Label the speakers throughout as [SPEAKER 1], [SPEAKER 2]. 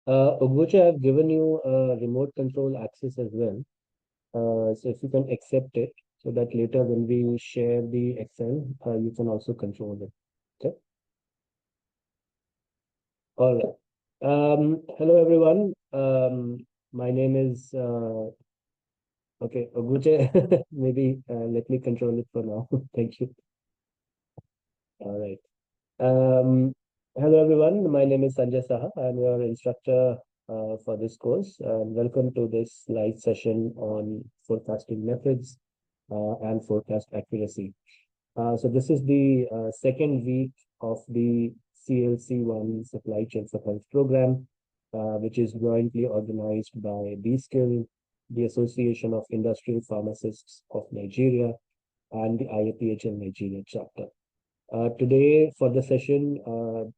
[SPEAKER 1] Ogbuche, I've given you a remote control access as well. So if you can accept it, so that later when we share the Excel, you can also control it. Okay. All right. Hello everyone. My name is okay, Ogbuche. Maybe let me control it for now. Thank you. All right. Hello everyone. My name is Sanjay Saha. I'm your instructor for this course. And welcome to this live session on forecasting methods and forecast accuracy. So this is the second week of the CLC1 Supply Chain Support Program, which is jointly organized by BSkill, the Association of Industrial Pharmacists of Nigeria, and the IAPHL Nigeria chapter. Today for the session,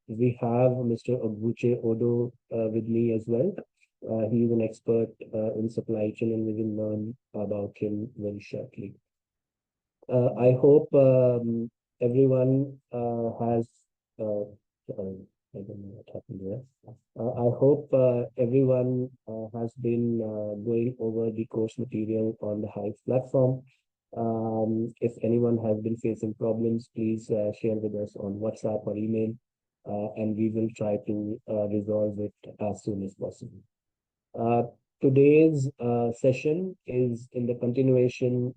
[SPEAKER 1] we have Mr. Ogbuche Odo with me as well. He is an expert in supply chain, and we will learn about him very shortly. I hope everyone has. Sorry, I don't know what happened there. I hope everyone has been going over the course material on the Hive platform. If anyone has been facing problems, please share with us on WhatsApp or email, and we will try to resolve it as soon as possible. Uh, Today's session is in the continuation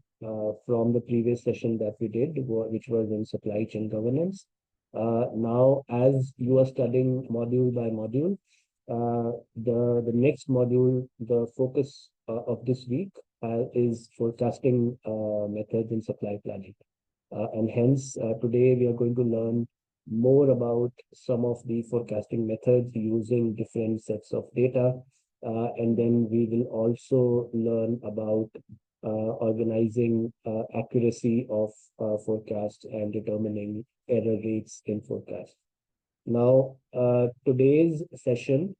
[SPEAKER 1] from the previous session that we did, which was in supply chain governance. Now, as you are studying module by module, the next module, the focus of this week is forecasting methods in supply planning. And hence, today we are going to learn more about some of the forecasting methods using different sets of data. And then we will also learn about organizing accuracy of forecast and determining error rates in forecast. Now, today's session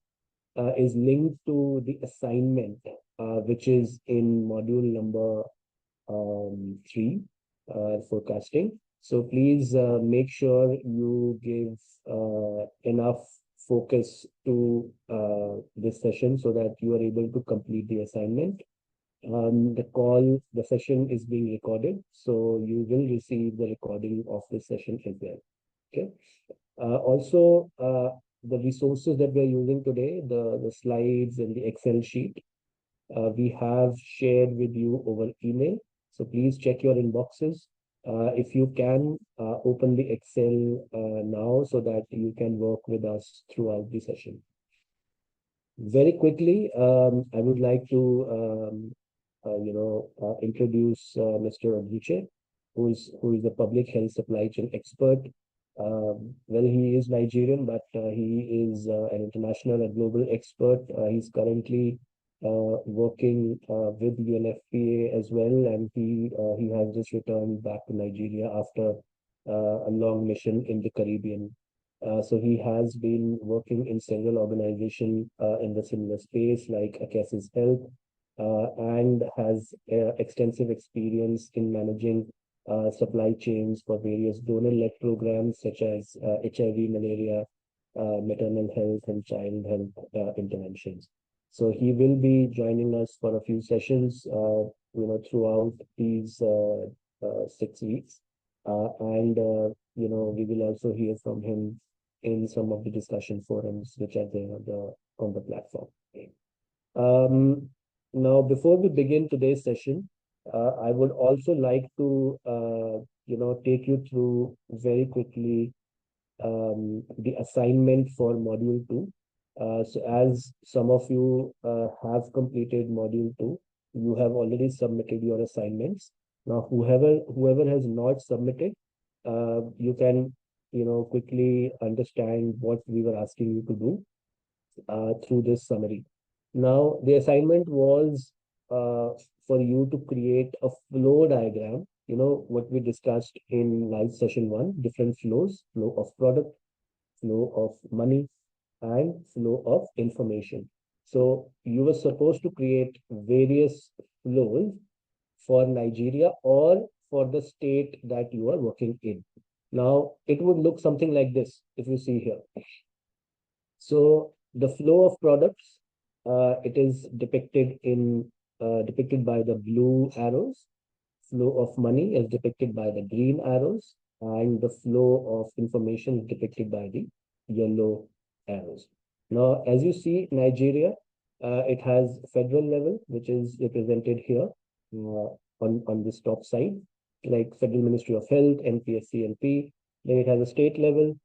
[SPEAKER 1] is linked to the assignment, which is in module number 3, forecasting. So please make sure you give enough focus to this session so that you are able to complete the assignment. The session is being recorded, so you will receive the recording of this session as well. Okay. Also, the resources that we are using today, the slides and the Excel sheet, we have shared with you over email. So please check your inboxes. If you can, open the Excel now so that you can work with us throughout the session. Very quickly, I would like to introduce Mr. Ogbuche, who is a public health supply chain expert. Well, he is Nigerian, but he is an international and global expert. He's currently working with UNFPA as well, and he has just returned back to Nigeria after a long mission in the Caribbean. So he has been working in several organizations in the similar space, like Akassis Health, and has extensive experience in managing supply chains for various donor-led programs such as HIV, malaria, maternal health, and child health interventions. So he will be joining us for a few sessions, throughout these 6 weeks, and we will also hear from him in some of the discussion forums which are there on the platform. Um, Now, before we begin today's session, I would also like to take you through very quickly the assignment for module 2. So as some of you have completed module 2, you have already submitted your assignments. Now, whoever has not submitted, you can quickly understand what we were asking you to do through this summary. Now, the assignment was for you to create a flow diagram, what we discussed in live session 1, different flows, flow of product, flow of money, and flow of information. So you were supposed to create various flows for Nigeria or for the state that you are working in. Now, it would look something like this if you see here. So The flow of products, it is depicted by the blue arrows. Flow of money is depicted by the green arrows, and the flow of information is depicted by the yellow arrows. Now, as you see, Nigeria, it has federal level, which is represented here on this top side, like Federal Ministry of Health, NPSCLP. Then it has a state level,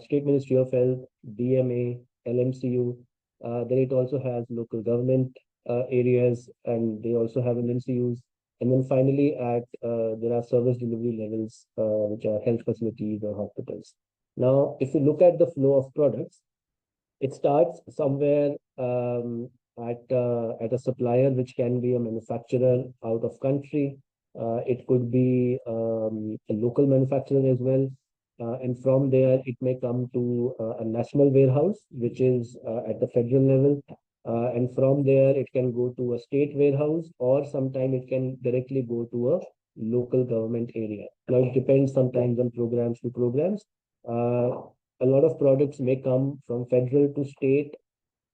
[SPEAKER 1] State Ministry of Health, DMA, LMCU. Then it also has local government areas, and they also have LMCUs. And then finally, there are service delivery levels, which are health facilities or hospitals. Now, if you look at the flow of products, it starts somewhere at a supplier, which can be a manufacturer out of country. It could be a local manufacturer as well. And from there, it may come to a national warehouse, which is at the federal level. And from there, it can go to a state warehouse, or sometimes it can directly go to a local government area. Now, it depends sometimes on programs to programs. A lot of products may come from federal to state,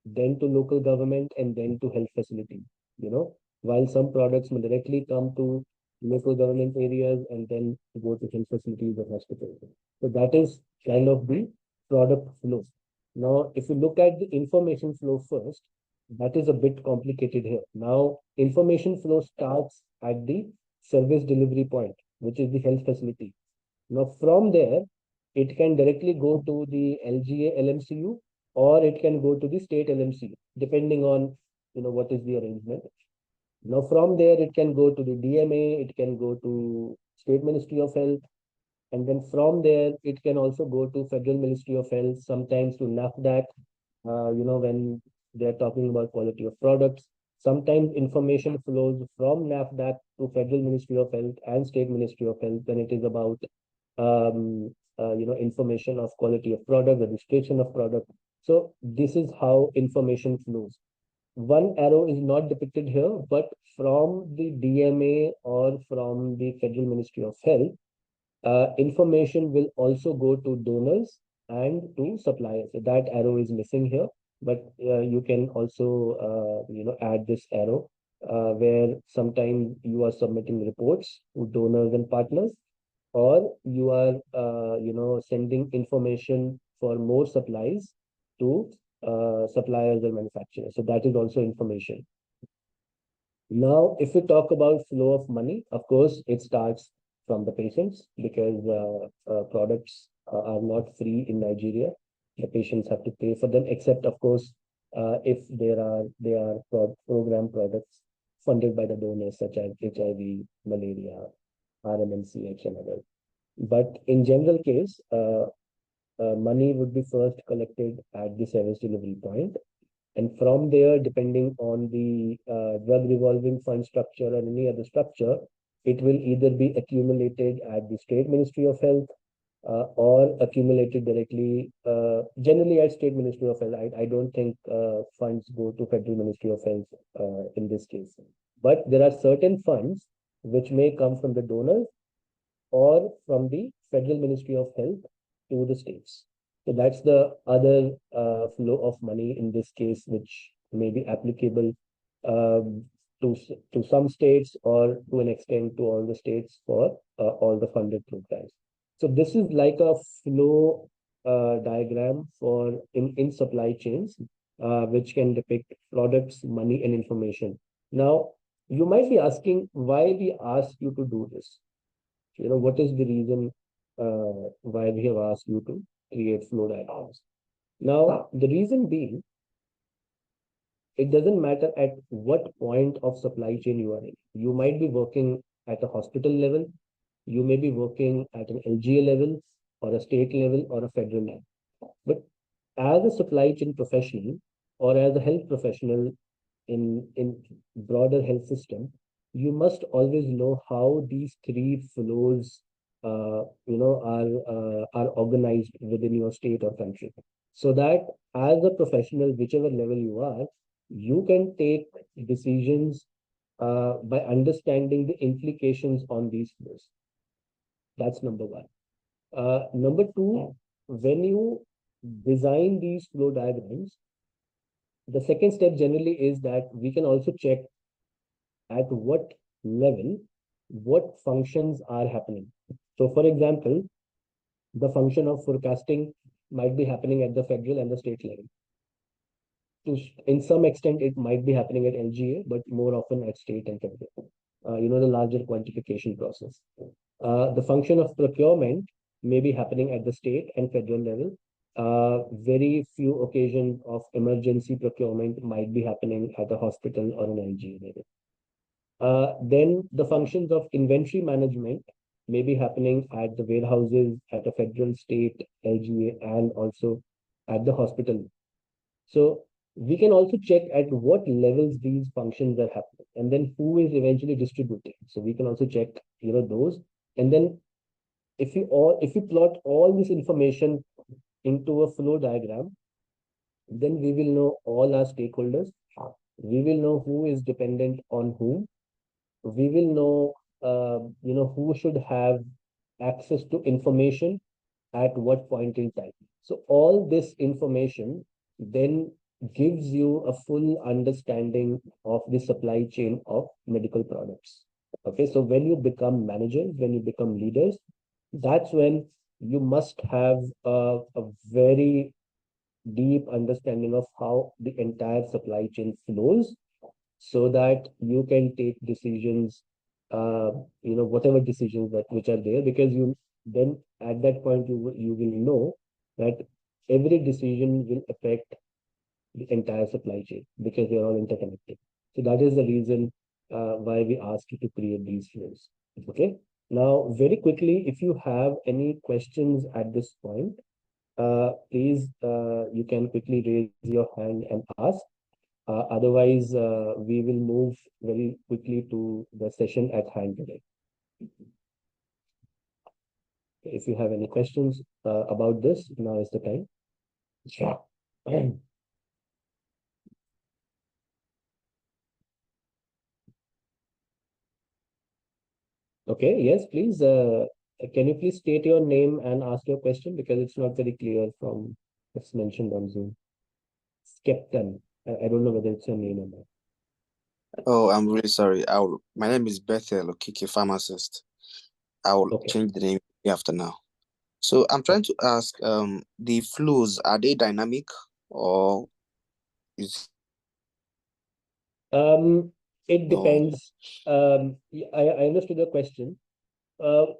[SPEAKER 1] then to local government, and then to health facility. You know, while some products may directly come to local government areas and then go to health facilities or hospitals. So that is kind of the product flow. Now, if you look at the information flow first, that is a bit complicated here. Now, information flow starts at the service delivery point, which is the health facility. Now, from there, it can directly go to the LGA LMCU, or it can go to the state LMCU, depending on what is the arrangement. Now, from there, it can go to the DMA, it can go to State Ministry of Health, and then from there, it can also go to Federal Ministry of Health, sometimes to NAFDAC, when they're talking about quality of products. Sometimes information flows from NAFDAC to Federal Ministry of Health and State Ministry of Health when it is about information of quality of product, registration of product. So this is how information flows. One arrow is not depicted here, but from the DMA or from the Federal Ministry of Health, information will also go to donors and to suppliers. So that arrow is missing here, but you can also add this arrow where sometimes you are submitting reports to donors and partners, or you are sending information for more supplies to suppliers or manufacturers. So that is also information. Now, if we talk about flow of money, of course, it starts from the patients, because products are not free in Nigeria. The patients have to pay for them, except, of course, if they are program products funded by the donors, such as HIV, malaria, RMNCH, and others. But in general case, money would be first collected at the service delivery point. And from there, depending on the drug revolving fund structure or any other structure, it will either be accumulated at the State Ministry of Health, or accumulated directly, generally at State Ministry of Health. I don't think funds go to Federal Ministry of Health in this case. But there are certain funds which may come from the donors or from the Federal Ministry of Health to the states. So that's the other flow of money in this case, which may be applicable um, to some states, or to an extent to all the states for all the funded programs. So this is like a flow diagram for in supply chains, which can depict products, money, and information. Now, you might be asking why we ask you to do this. What is the reason why we have asked you to create flow diagrams? Now, the reason being, it doesn't matter at what point of supply chain you are in. You might be working at a hospital level, you may be working at an LGA level, or a state level, or a federal level. But as a supply chain professional, or as a health professional in broader health system, you must always know how these three flows are organized within your state or country, so that as a professional, whichever level you are, you can take decisions by understanding the implications on these flows. That's number one. Number two, when you design these flow diagrams, The second step generally is that we can also check at what level what functions are happening. So, for example, the function of forecasting might be happening at the federal and the state level. In some extent, it might be happening at LGA, but more often at state and federal. The larger quantification process. The function of procurement may be happening at the state and federal level. Very few occasions of emergency procurement might be happening at a hospital or an LGA level. Then the functions of inventory management may be happening at the warehouses, at a federal, state, LGA, and also at the hospital. So we can also check at what levels these functions are happening, and then who is eventually distributing. So we can also check, those. And then if you plot all this information into a flow diagram, then we will know all our stakeholders. We will know who is dependent on whom. We will know, who should have access to information at what point in time. So all this information then gives you a full understanding of the supply chain of medical products. Okay, so when you become managers, when you become leaders, that's when you must have a very deep understanding of how the entire supply chain flows so that you can take decisions, whatever decisions that which are there, because you then at that point you will know that every decision will affect the entire supply chain because they are all interconnected. So that is the reason why we asked you to create these flows. Okay. Now, very quickly, if you have any questions at this point, please you can quickly raise your hand and ask. Otherwise, we will move very quickly to the session at hand today. If you have any questions about this, now is the time. Yeah. Okay, yes, please. Can you please state your name and ask your question because it's not very clear from what's mentioned on Zoom. Skepton. I don't know whether it's your name or not.
[SPEAKER 2] Oh, I'm really sorry. My name is Bethel Okike, pharmacist. I will
[SPEAKER 1] Okay.
[SPEAKER 2] change the name after now. So I'm trying to ask, the flows, are they dynamic or is
[SPEAKER 1] It
[SPEAKER 2] no?
[SPEAKER 1] depends. I understood the question.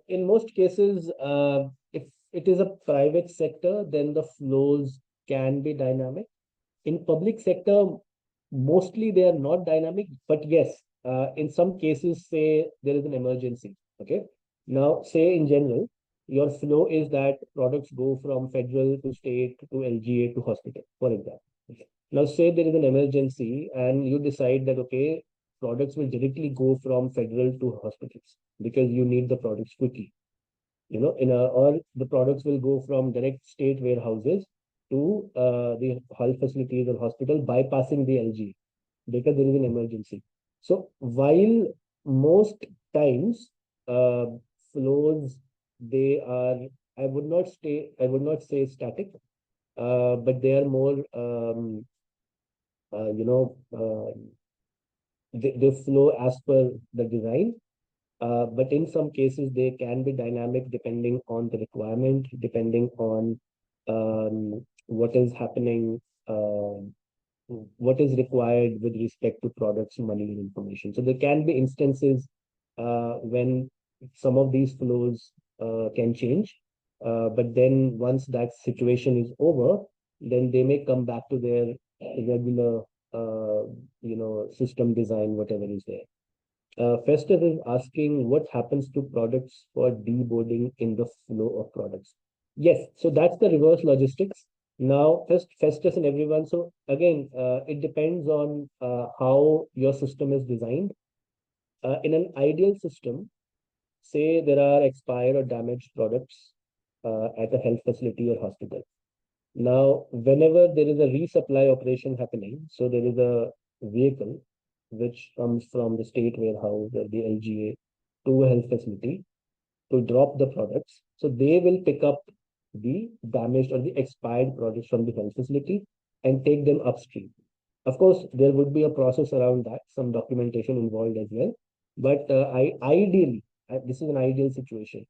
[SPEAKER 1] In most cases, if it is a private sector, then the flows can be dynamic. In public sector, mostly they are not dynamic, but yes, in some cases, say there is an emergency. Okay. Now, say in general, your flow is that products go from federal to state to LGA to hospital, for example. Now, say there is an emergency and you decide that, okay, products will directly go from federal to hospitals because you need the products quickly. Or the products will go from direct state warehouses to the health facilities or hospital bypassing the LG because there is an emergency. So while most times uh, flows they are, I would not say static, but they are more uh, you know uh, they flow as per the design. But in some cases, they can be dynamic depending on the requirement, depending on what is happening, what is required with respect to products, money, and information. So there can be instances when some of these flows can change. But then once that situation is over, then they may come back to their regular, system design, whatever is there. Festus is asking what happens to products for deboarding in the flow of products. Yes, so that's the reverse logistics. Now, Festus and everyone. So again, it depends on how your system is designed. In an ideal system, say there are expired or damaged products at a health facility or hospital. Now, whenever there is a resupply operation happening, so there is a vehicle which comes from the state warehouse or the LGA to a health facility to drop the products. So they will pick up the damaged or the expired products from the health facility and take them upstream. Of course, there would be a process around that, some documentation involved as well. But ideally, this is an ideal situation.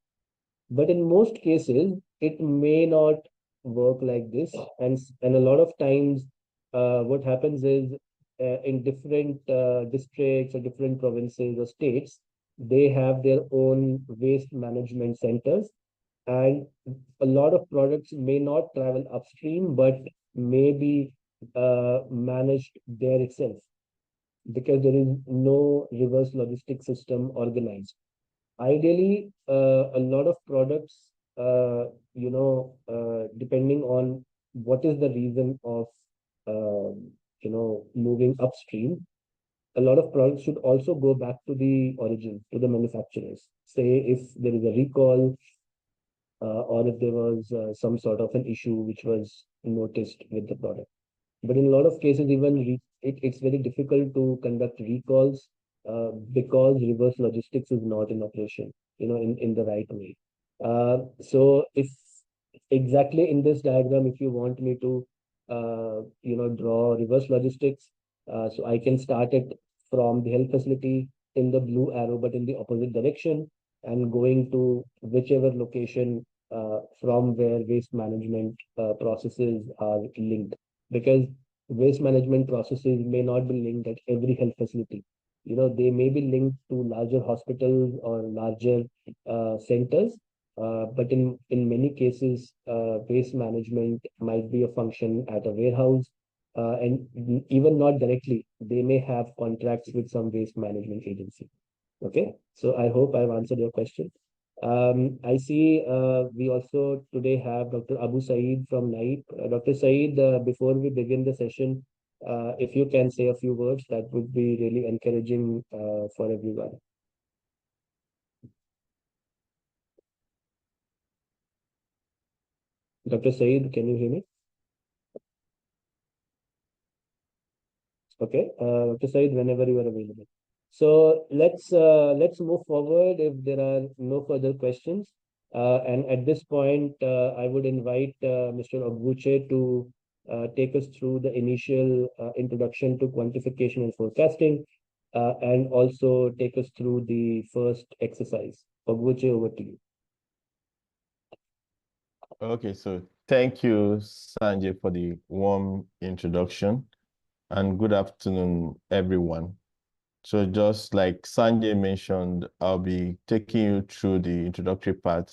[SPEAKER 1] But in most cases, it may not work like this. And a lot of times, what happens is in different districts or different provinces or states, they have their own waste management centers. And a lot of products may not travel upstream, but may be managed there itself because there is no reverse logistics system organized. Ideally, a lot of products, depending on what is the reason of, moving upstream, a lot of products should also go back to the origin, to the manufacturers. Say if there is a recall, or if there was some sort of an issue which was noticed with the product. But in a lot of cases, even it's very difficult to conduct recalls because reverse logistics is not in operation, in the right way. So if exactly in this diagram, if you want me to, draw reverse logistics, so I can start it from the health facility in the blue arrow, but in the opposite direction, and going to whichever location from where waste management processes are linked. Because waste management processes may not be linked at every health facility. They may be linked to larger hospitals or larger centers, but in many cases, waste management might be a function at a warehouse, and even not directly. They may have contracts with some waste management agency. Okay, so I hope I've answered your question. I see we also today have Dr. Abu Saeed from NAIP. Dr. Saeed, before we begin the session, if you can say a few words, that would be really encouraging for everyone. Dr. Saeed, can you hear me? Okay, Dr. Said, whenever you are available. So let's move forward if there are no further questions. And at this point, I would invite Mr. Ogbuche to take us through the initial introduction to quantification and forecasting, and also take us through the first exercise. Ogbuche, over to you.
[SPEAKER 3] Okay, so thank you, Sanjay, for the warm introduction, and good afternoon, everyone. So just like Sanjay mentioned, I'll be taking you through the introductory part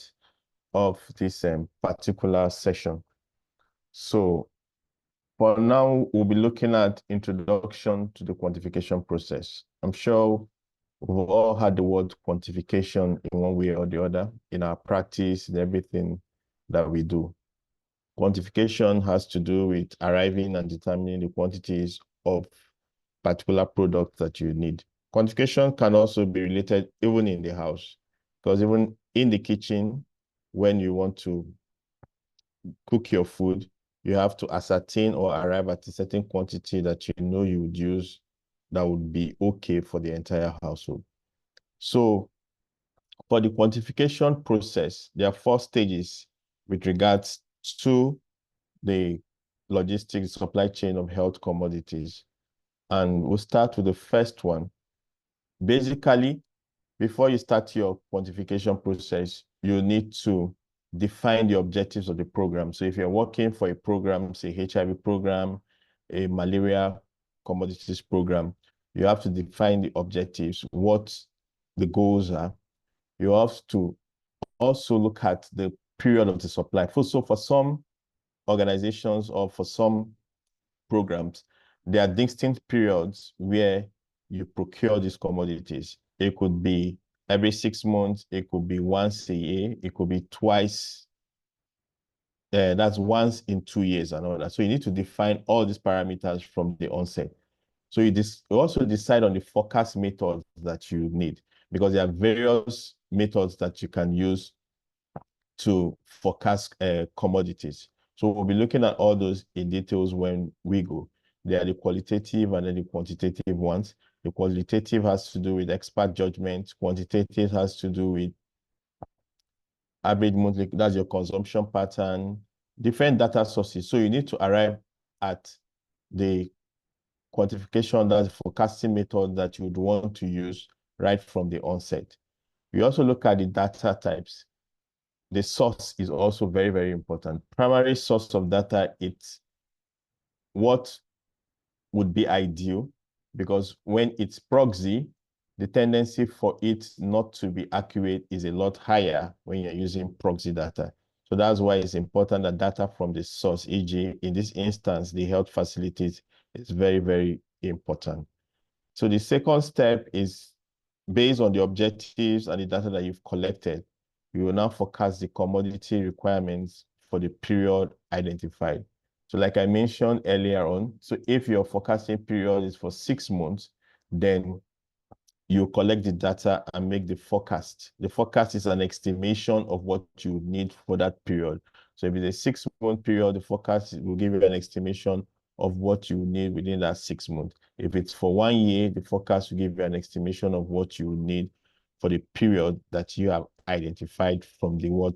[SPEAKER 3] of this particular session. So for now, we'll be looking at introduction to the quantification process. I'm sure we've all had the word quantification in one way or the other in our practice and everything that we do. Quantification has to do with arriving and determining the quantities of particular product that you need. Quantification can also be related even in the house, because even in the kitchen, when you want to cook your food, you have to ascertain or arrive at a certain quantity that you know you would use that would be okay for the entire household. So for the quantification process, there are 4 stages with regards to the logistics supply chain of health commodities. And we'll start with the first one. Basically, before you start your quantification process, you need to define the objectives of the program. So if you're working for a program, say HIV program, a malaria commodities program, you have to define the objectives, what the goals are. You have to also look at the period of the supply. So for some organizations or for some programs, there are distinct periods where you procure these commodities. It could be every 6 months, it could be once a year, it could be twice. That's once in 2 years and all that. So you need to define all these parameters from the onset. So you also decide on the forecast methods that you need, because there are various methods that you can use to forecast commodities. So we'll be looking at all those in details when we go. There are the qualitative and then the quantitative ones. The qualitative has to do with expert judgment. Quantitative has to do with average monthly, that's your consumption pattern, different data sources. So you need to arrive at the quantification, that's the forecasting method that you would want to use right from the onset. We also look at the data types. The source is also very, very important. Primary source of data, it's what would be ideal, because when it's proxy, the tendency for it not to be accurate is a lot higher when you're using proxy data. So that's why it's important that data from the source, e.g., in this instance, the health facilities, is very, very important. So the second step is based on the objectives and the data that you've collected, you will now forecast the commodity requirements for the period identified. So like I mentioned earlier on, so if your forecasting period is for 6 months, then you collect the data and make the forecast. The forecast is an estimation of what you need for that period. So if it's a 6-month period, the forecast will give you an estimation of what you need within that 6 months. If it's for 1 year, the forecast will give you an estimation of what you need for the period that you have identified from the word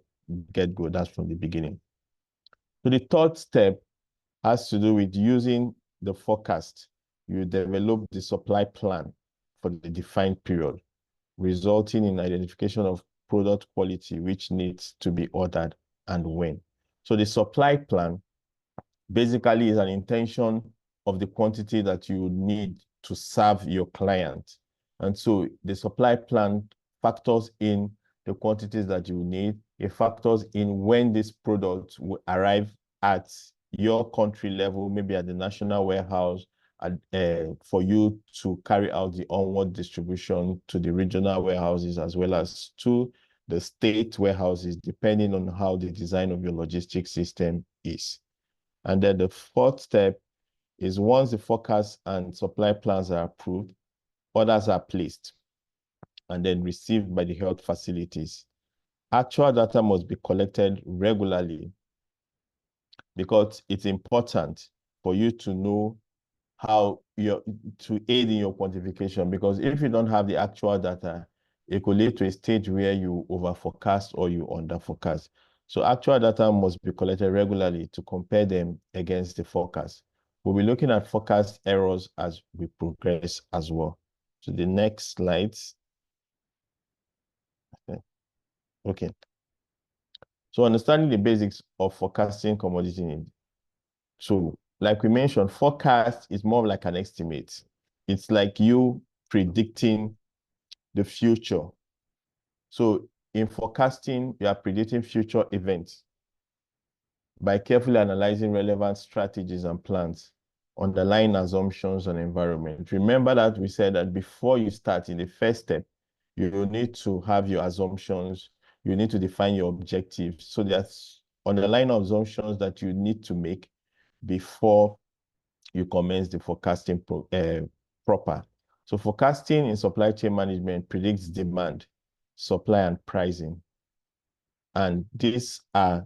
[SPEAKER 3] get-go, that's from the beginning. So the third step has to do with using the forecast. You develop the supply plan for the defined period, resulting in identification of product quality, which needs to be ordered and when. So the supply plan basically is an intention of the quantity that you need to serve your client. And so the supply plan factors in the quantities that you need. It factors in when this product will arrive at your country level, maybe at the national warehouse, for you to carry out the onward distribution to the regional warehouses as well as to the state warehouses, depending on how the design of your logistics system is. And then the fourth step is once the forecast and supply plans are approved, orders are placed and then received by the health facilities. Actual data must be collected regularly because it's important for you to know how to aid in your quantification, because if you don't have the actual data, it could lead to a stage where you over forecast or you under forecast. So actual data must be collected regularly to compare them against the forecast. We'll be looking at forecast errors as we progress as well. So the next slides. Okay. So understanding the basics of forecasting commodity need. So like we mentioned, forecast is more like an estimate. It's like you predicting the future. So in forecasting, you are predicting future events by carefully analyzing relevant strategies and plans, underlying assumptions and environment. Remember that we said that before you start in the first step, you need to have your assumptions, you need to define your objectives. So there's underlying assumptions that you need to make before you commence the forecasting proper. So forecasting in supply chain management predicts demand, supply, and pricing. And these are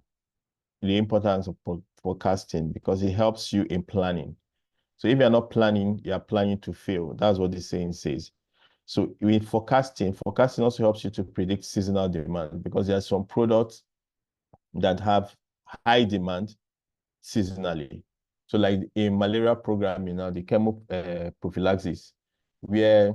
[SPEAKER 3] the importance of forecasting because it helps you in planning. So if you're not planning, you're planning to fail. That's what the saying says. So with forecasting also helps you to predict seasonal demand because there are some products that have high demand seasonally. So like in malaria program, the chemo prophylaxis, where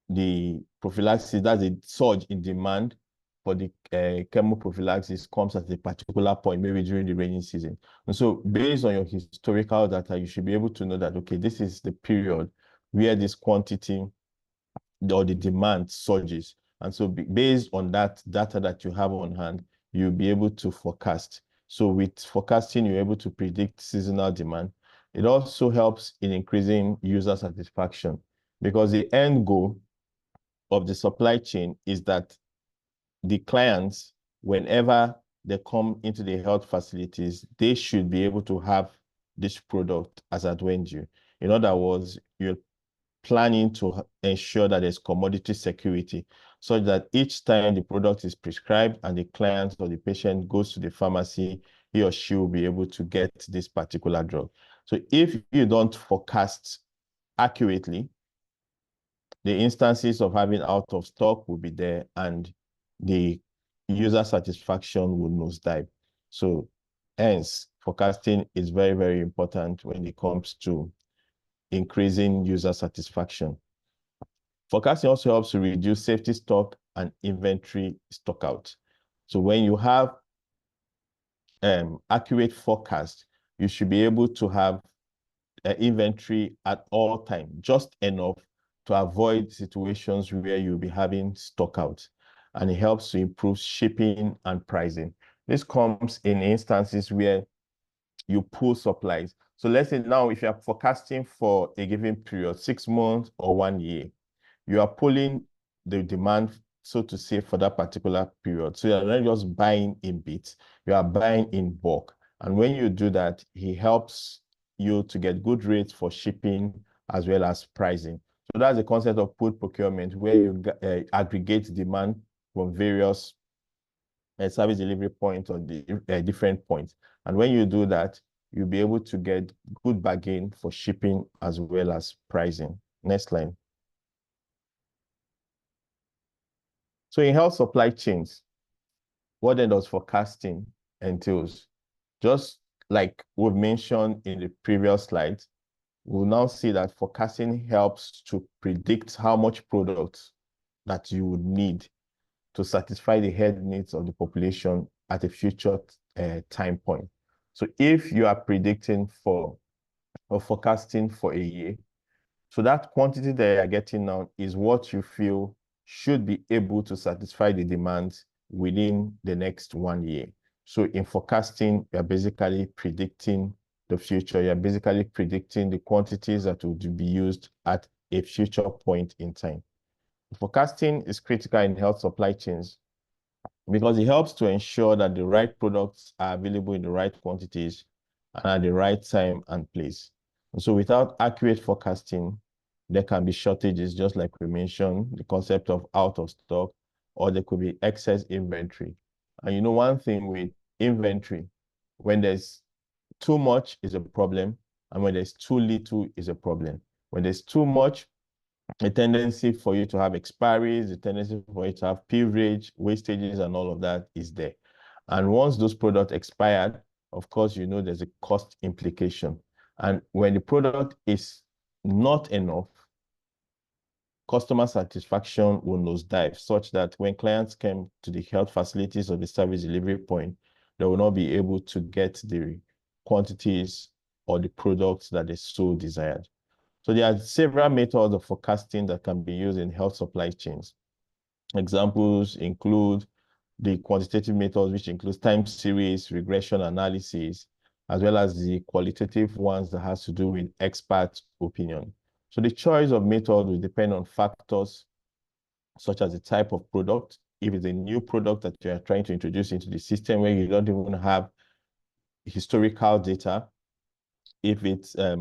[SPEAKER 3] the prophylaxis, that's a surge in demand for the chemo prophylaxis comes at a particular point, maybe during the rainy season. And so based on your historical data, you should be able to know that, okay, this is the period where this quantity or the demand surges. And so based on that data that you have on hand, you'll be able to forecast. So with forecasting, you're able to predict seasonal demand. It also helps in increasing user satisfaction because the end goal of the supply chain is that the clients, whenever they come into the health facilities, they should be able to have this product as at when due. In other words, you're planning to ensure that there's commodity security such that each time the product is prescribed and the client or the patient goes to the pharmacy, he or she will be able to get this particular drug. So if you don't forecast accurately, the instances of having out of stock will be there and the user satisfaction will nosedive. So hence, forecasting is very, very important when it comes to increasing user satisfaction. Forecasting also helps to reduce safety stock and inventory stockout. So when you have accurate forecast, you should be able to have inventory at all time, just enough to avoid situations where you'll be having stockout. And it helps to improve shipping and pricing. This comes in instances where you pull supplies. So let's say now if you're forecasting for a given period, 6 months or 1 year, you are pulling the demand, so to say, for that particular period. So you're not just buying in bits, you are buying in bulk. And when you do that, he helps you to get good rates for shipping as well as pricing. So that's the concept of pool procurement, where you aggregate demand from various service delivery points on the different points. And when you do that, you'll be able to get good bargain for shipping as well as pricing. Next line. So in health supply chains, what then does forecasting entails? Just like we've mentioned in the previous slide, we'll now see that forecasting helps to predict how much product that you would need to satisfy the health needs of the population at a future time point. So if you are predicting for or forecasting for a year, so that quantity that you're getting now is what you feel should be able to satisfy the demands within the next 1 year. So in forecasting, you're basically predicting the future. You're basically predicting the quantities that will be used at a future point in time. Forecasting is critical in health supply chains because it helps to ensure that the right products are available in the right quantities and at the right time and place. And so without accurate forecasting, there can be shortages, just like we mentioned, the concept of out of stock, or there could be excess inventory. And you know, one thing with inventory, when there's too much is a problem, and when there's too little is a problem. When there's too much, a tendency for you to have expiries, a tendency for you to have peerage, wastages, and all of that is there. And once those products expired, of course, you know there's a cost implication. And when the product is not enough, customer satisfaction will nosedive, such that when clients came to the health facilities or the service delivery point, they will not be able to get the quantities or the products that they so desired. So there are several methods of forecasting that can be used in health supply chains. Examples include the quantitative methods, which includes time series, regression analysis, as well as the qualitative ones that has to do with expert opinion. So the choice of method will depend on factors such as the type of product. If it's a new product that you are trying to introduce into the system where you don't even have historical data, if it's a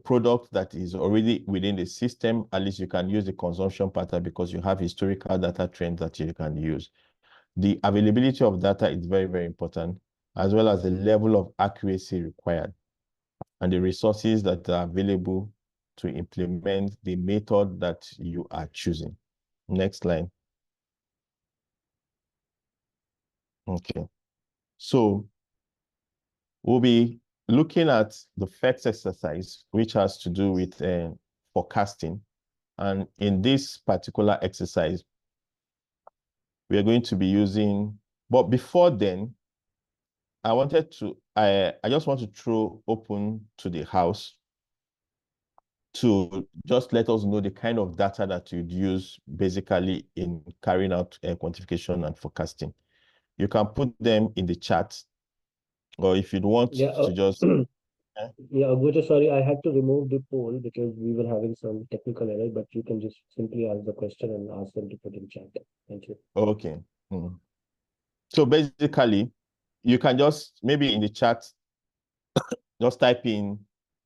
[SPEAKER 3] product that is already within the system, at least you can use the consumption pattern because you have historical data trends that you can use. The availability of data is very, very important, as well as the level of accuracy required and the resources that are available to implement the method that you are choosing. Next line. Okay. So we'll be looking at the first exercise, which has to do with forecasting. And in this particular exercise, we are going to be using, but before then, I just want to throw open to the house to just let us know the kind of data that you'd use basically in carrying out quantification and forecasting. You can put them in the chat, or if you'd want to just...
[SPEAKER 1] Yeah, Aguja, sorry, I had to remove the poll because we were having some technical error, but you can just simply ask the question and ask them to put in chat. Thank you.
[SPEAKER 3] Okay. So basically, you can just, maybe in the chat, just type in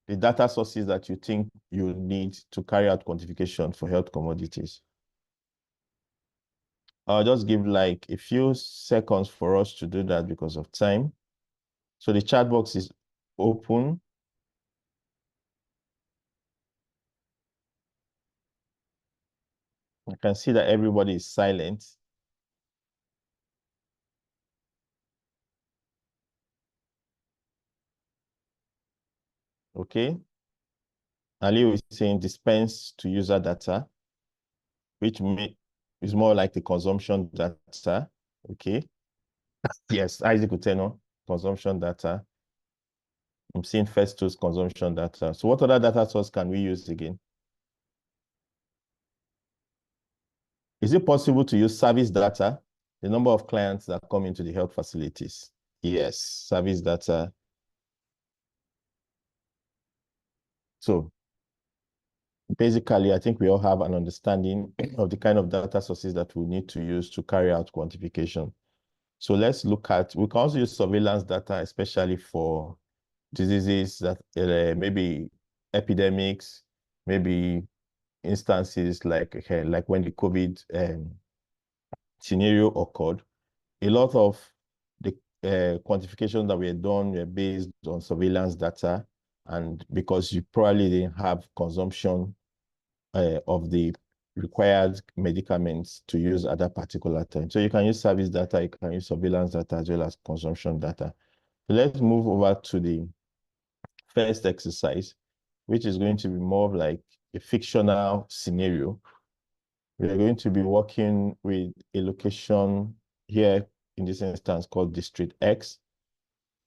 [SPEAKER 3] the data sources that you think you need to carry out quantification for health commodities. I'll just give like a few seconds for us to do that because of time. So the chat box is open. I can see that everybody is silent. Okay. Ali is saying dispense to user data, which is more like the consumption data. Okay. Yes, Isaac Uteno, consumption data. I'm seeing first tools consumption data. So what other data source can we use again? Is it possible to use service data, the number of clients that come into the health facilities? Yes, service data. So basically, I think we all have an understanding of the kind of data sources that we need to use to carry out quantification. So let's look at, we can also use surveillance data, especially for diseases that maybe epidemics, maybe instances like when the COVID scenario occurred. A lot of the quantification that were done were based on surveillance data, and because you probably didn't have consumption of the required medicaments to use at that particular time. So you can use service data, you can use surveillance data as well as consumption data. So let's move over to the first exercise, which is going to be more of like a fictional scenario. We are going to be working with a location here in this instance called District X.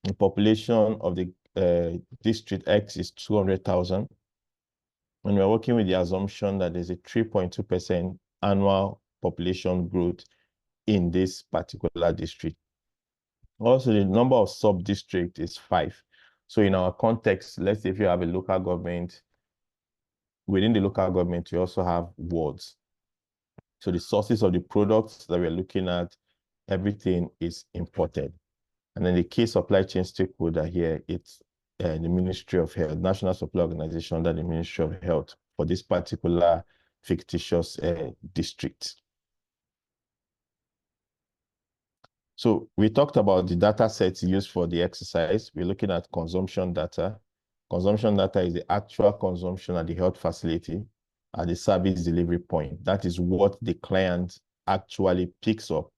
[SPEAKER 3] The population of the District X is 200,000. And we're working with the assumption that there's a 3.2% annual population growth in this particular district. Also, the number of sub-districts is 5. So in our context, let's say if you have a local government, within the local government, you also have wards. So the sources of the products that we're looking at, everything is imported. And then the key supply chain stakeholder here, it's the Ministry of Health, National Supply Organization under the Ministry of Health for this particular fictitious district. So we talked about the data sets used for the exercise. We're looking at consumption data. Consumption data is the actual consumption at the health facility at the service delivery point. That is what the client actually picks up.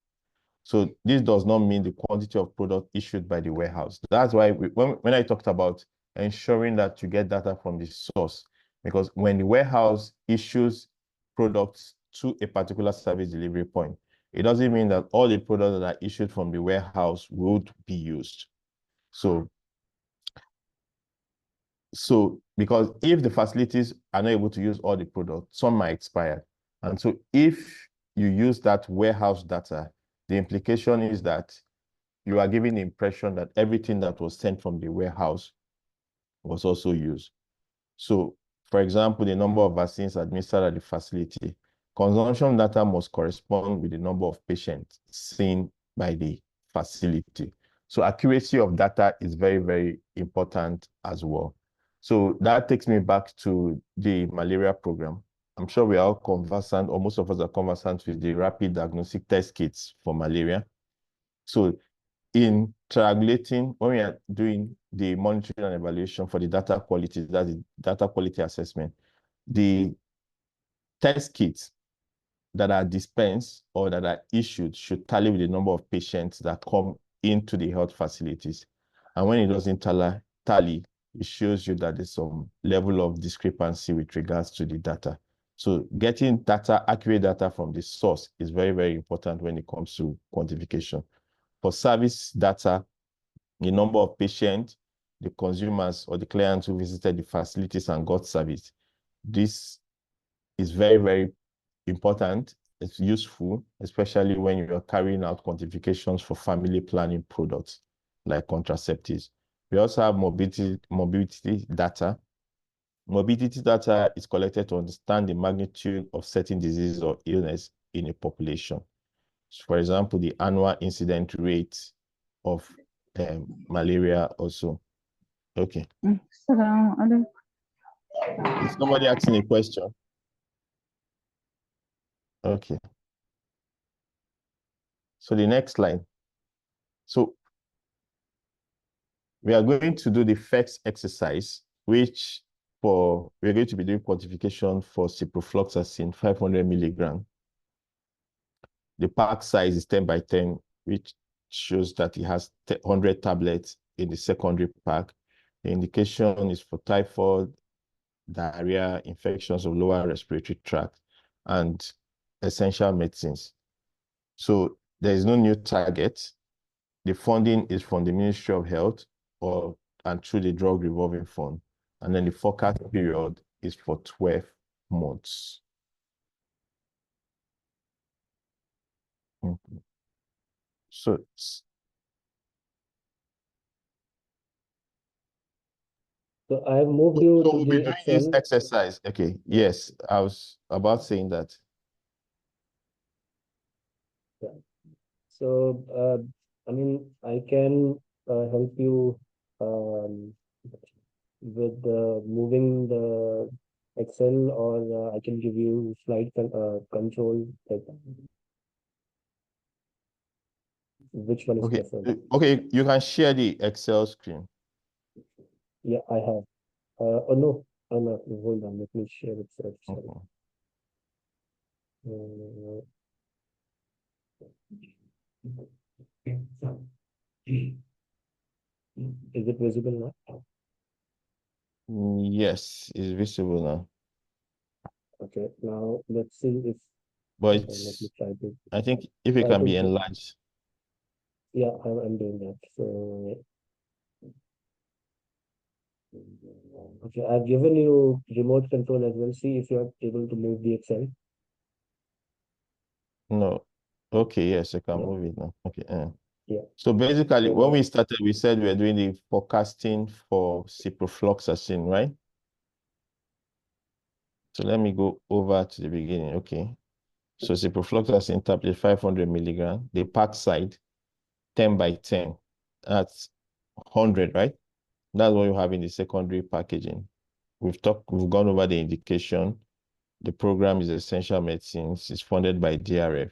[SPEAKER 3] So this does not mean the quantity of product issued by the warehouse. That's why when I talked about ensuring that you get data from the source, because when the warehouse issues products to a particular service delivery point, it doesn't mean that all the products that are issued from the warehouse would be used. So because if the facilities are not able to use all the products, some might expire. And so if you use that warehouse data, the implication is that you are giving the impression that everything that was sent from the warehouse was also used. So, for example, the number of vaccines administered at the facility, consumption data must correspond with the number of patients seen by the facility. So accuracy of data is very, very important as well. So that takes me back to the malaria program. I'm sure we are all conversant, or most of us are conversant with the rapid diagnostic test kits for malaria. So in triangulating, when we are doing the monitoring and evaluation for the data quality, that's the data quality assessment, the test kits that are dispensed or that are issued should tally with the number of patients that come into the health facilities. And when it doesn't tally, it shows you that there's some level of discrepancy with regards to the data. So getting data, accurate data from the source is very, very important when it comes to quantification. For service data, the number of patients, the consumers or the clients who visited the facilities and got service. This is very, very important. It's useful, especially when you're carrying out quantifications for family planning products like contraceptives. We also have mobility data. Mobility data is collected to understand the magnitude of certain diseases or illness in a population. So for example, the annual incident rate of malaria also. Okay. Is somebody asking a question? Okay. So the next slide. So we are going to do the first exercise, which we're going to be doing quantification for ciprofloxacin 500 milligram. The pack size is 10 by 10, which shows that it has 100 tablets in the secondary pack. The indication is for typhoid, diarrhea, infections of lower respiratory tract, and essential medicines. So there is no new target. The funding is from the Ministry of Health and through the Drug Revolving Fund. And then the forecast period is for 12 months. So
[SPEAKER 1] I have moved you
[SPEAKER 3] so
[SPEAKER 1] to
[SPEAKER 3] we'll
[SPEAKER 1] the
[SPEAKER 3] be doing
[SPEAKER 1] Excel.
[SPEAKER 3] this exercise. Okay. Yes, I was about saying that.
[SPEAKER 1] Yeah. So, I mean, I can help you with moving the Excel, or I can give you slide control. Like, which one is
[SPEAKER 3] Okay.
[SPEAKER 1] preferred?
[SPEAKER 3] Okay, you can share the Excel screen.
[SPEAKER 1] Yeah, I have. Oh no, no, hold on. Let me share it first. Sorry. Is it visible now?
[SPEAKER 3] Yes, it's visible now.
[SPEAKER 1] Okay, now let's see if
[SPEAKER 3] But
[SPEAKER 1] let me
[SPEAKER 3] it's,
[SPEAKER 1] try to
[SPEAKER 3] I think if it can be enlarged.
[SPEAKER 1] yeah, I'm doing that. So okay, I've given you remote control as well. See if you're able to move the Excel.
[SPEAKER 3] No. Okay, yes, I can
[SPEAKER 1] Yeah,
[SPEAKER 3] move it now. Okay.
[SPEAKER 1] yeah.
[SPEAKER 3] So basically,
[SPEAKER 1] So
[SPEAKER 3] when
[SPEAKER 1] now,
[SPEAKER 3] we started, we said we are doing the forecasting for ciprofloxacin, right? So let me go over to the beginning. Okay. So ciprofloxacin tablet 500 milligram, the pack side 10 by 10. That's 100, right? That's what you have in the secondary packaging. We've gone over the indication. The program is essential medicines. It's funded by DRF.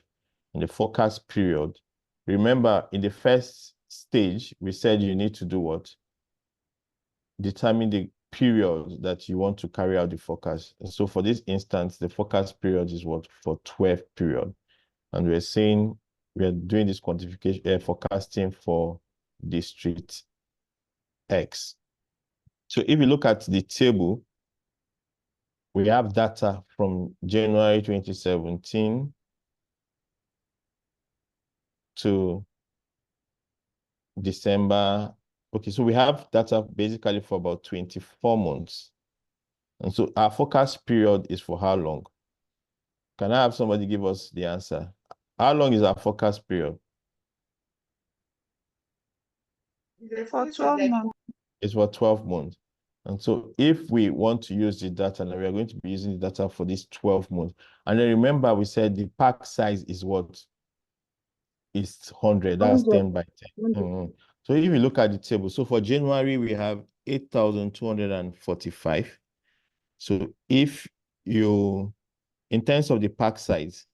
[SPEAKER 3] In the forecast period, remember in the first stage, we said you need to do what? Determine the period that you want to carry out the forecast. And so for this instance, the forecast period is what? For 12 period. And we're saying we're doing this quantification forecasting for district X. So if you look at the table, we have data from January 2017 to December. Okay, so we have data basically for about 24 months. And so our forecast period is for how long? Can I have somebody give us the answer? How long is our forecast period?
[SPEAKER 4] For 12 months.
[SPEAKER 3] It's for 12 months. And so if we want to use the data, now we are going to be using the data for this 12 months. And then remember, we said the pack size is what? It's 100. That's 10 by 10. So if you look at the table, so for January, we have 8,245. So if you, in terms of the pack size,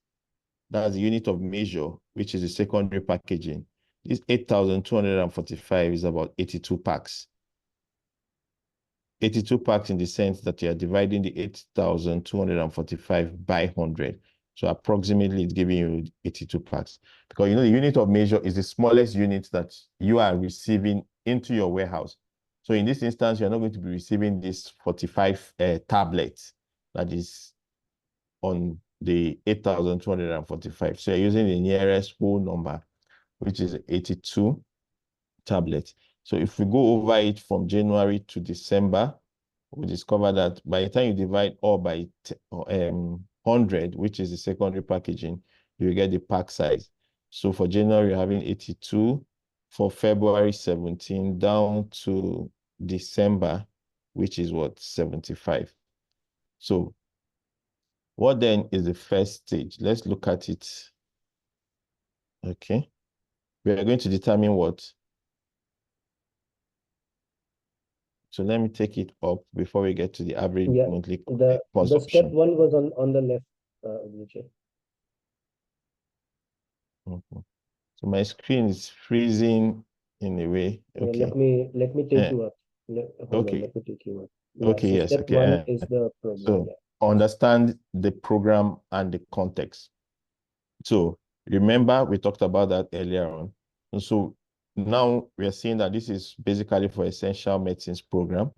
[SPEAKER 3] that's the unit of measure, which is the secondary packaging. This 8,245 is about 82 packs. 82 packs in the sense that you are dividing the 8,245 by 100. So approximately it's giving you 82 packs. Because you know the unit of measure is the smallest unit that you are receiving into your warehouse. So in this instance, you're not going to be receiving this 45 tablets that is on the 8,245. So you're using the nearest whole number, which is 82 tablets. So if we go over it from January to December, we discover that by the time you divide all by 100, which is the secondary packaging, you get the pack size. So for January, you're having 82. For February, 17, down to December, which is what? 75. So what then is the first stage? Let's look at it. Okay. We are going to determine what? So let me take it up before we get to the average
[SPEAKER 1] yeah,
[SPEAKER 3] monthly
[SPEAKER 1] the step
[SPEAKER 3] consumption.
[SPEAKER 1] one was on the left, Vijay.
[SPEAKER 3] So my screen is freezing in a way.
[SPEAKER 1] Yeah,
[SPEAKER 3] Okay.
[SPEAKER 1] let me take you up. Hold on,
[SPEAKER 3] Okay.
[SPEAKER 1] let me take you up. Yeah,
[SPEAKER 3] Okay,
[SPEAKER 1] so
[SPEAKER 3] yes,
[SPEAKER 1] step
[SPEAKER 3] okay.
[SPEAKER 1] one is the program.
[SPEAKER 3] So
[SPEAKER 1] Yeah.
[SPEAKER 3] understand the program and the context. So remember, we talked about that earlier on. And so now we are seeing that this is basically for essential medicines program.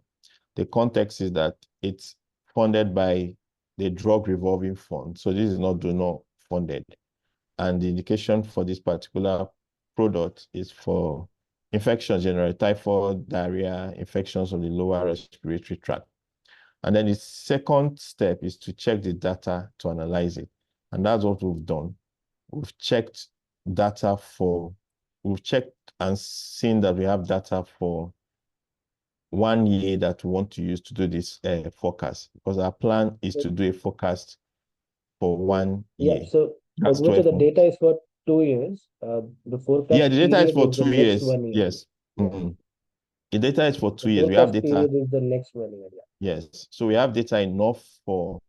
[SPEAKER 3] The context is that it's funded by the drug revolving fund. So this is not donor funded. And the indication for this particular product is for infections, generally typhoid, diarrhea, infections of the lower respiratory tract. And then the second step is to check the data to analyze it. And that's what we've done. We've checked data we've checked and seen that we have data for 1 year that we want to use to do this forecast, because our plan is to do a forecast for 1 year.
[SPEAKER 1] Yeah, so
[SPEAKER 3] That's
[SPEAKER 1] which of
[SPEAKER 3] 12
[SPEAKER 1] the
[SPEAKER 3] months.
[SPEAKER 1] data is for 2 years. The forecast
[SPEAKER 3] Yeah, the data is
[SPEAKER 1] period
[SPEAKER 3] for
[SPEAKER 1] is the
[SPEAKER 3] 2
[SPEAKER 1] next
[SPEAKER 3] years.
[SPEAKER 1] 1 year.
[SPEAKER 3] Yes.
[SPEAKER 1] Yeah.
[SPEAKER 3] Mhm. The data is for 2
[SPEAKER 1] The
[SPEAKER 3] years. We have
[SPEAKER 1] forecast
[SPEAKER 3] data.
[SPEAKER 1] period is the next 1 year. Yeah.
[SPEAKER 3] Yes. So we have data enough for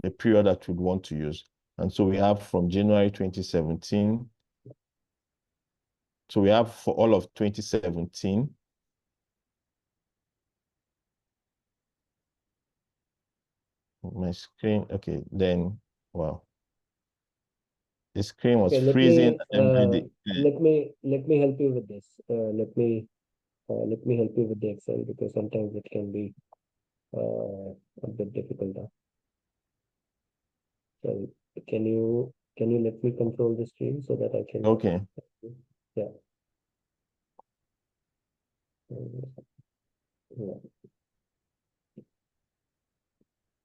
[SPEAKER 3] the period that we'd want to use. And so we have from January 2017. So we have for all of 2017. My screen, okay, then, wow. The screen was
[SPEAKER 1] Okay,
[SPEAKER 3] freezing.
[SPEAKER 1] let me help you with this. Let me help you with the Excel, because sometimes it can be a bit difficult. So can you let me control the screen so that I can?
[SPEAKER 3] Okay.
[SPEAKER 1] Yeah. Yeah.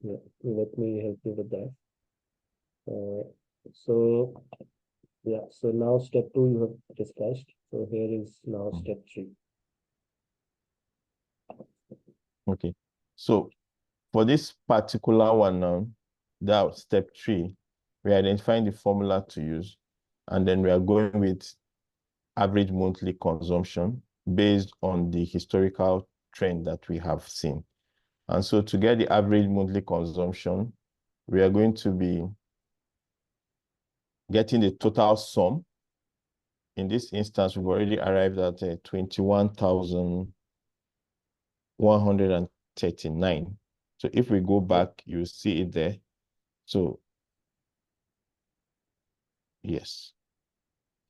[SPEAKER 1] Yeah. Let me help you with that. So yeah, so now step 2 you have discussed. So here is now step 3.
[SPEAKER 3] Okay. So for this particular one now, that step 3, we're identifying the formula to use, and then we are going with average monthly consumption based on the historical trend that we have seen. And so to get the average monthly consumption, we are going to be getting the total sum. In this instance, we've already arrived at 21,139. So if we go back, you see it there. So yes.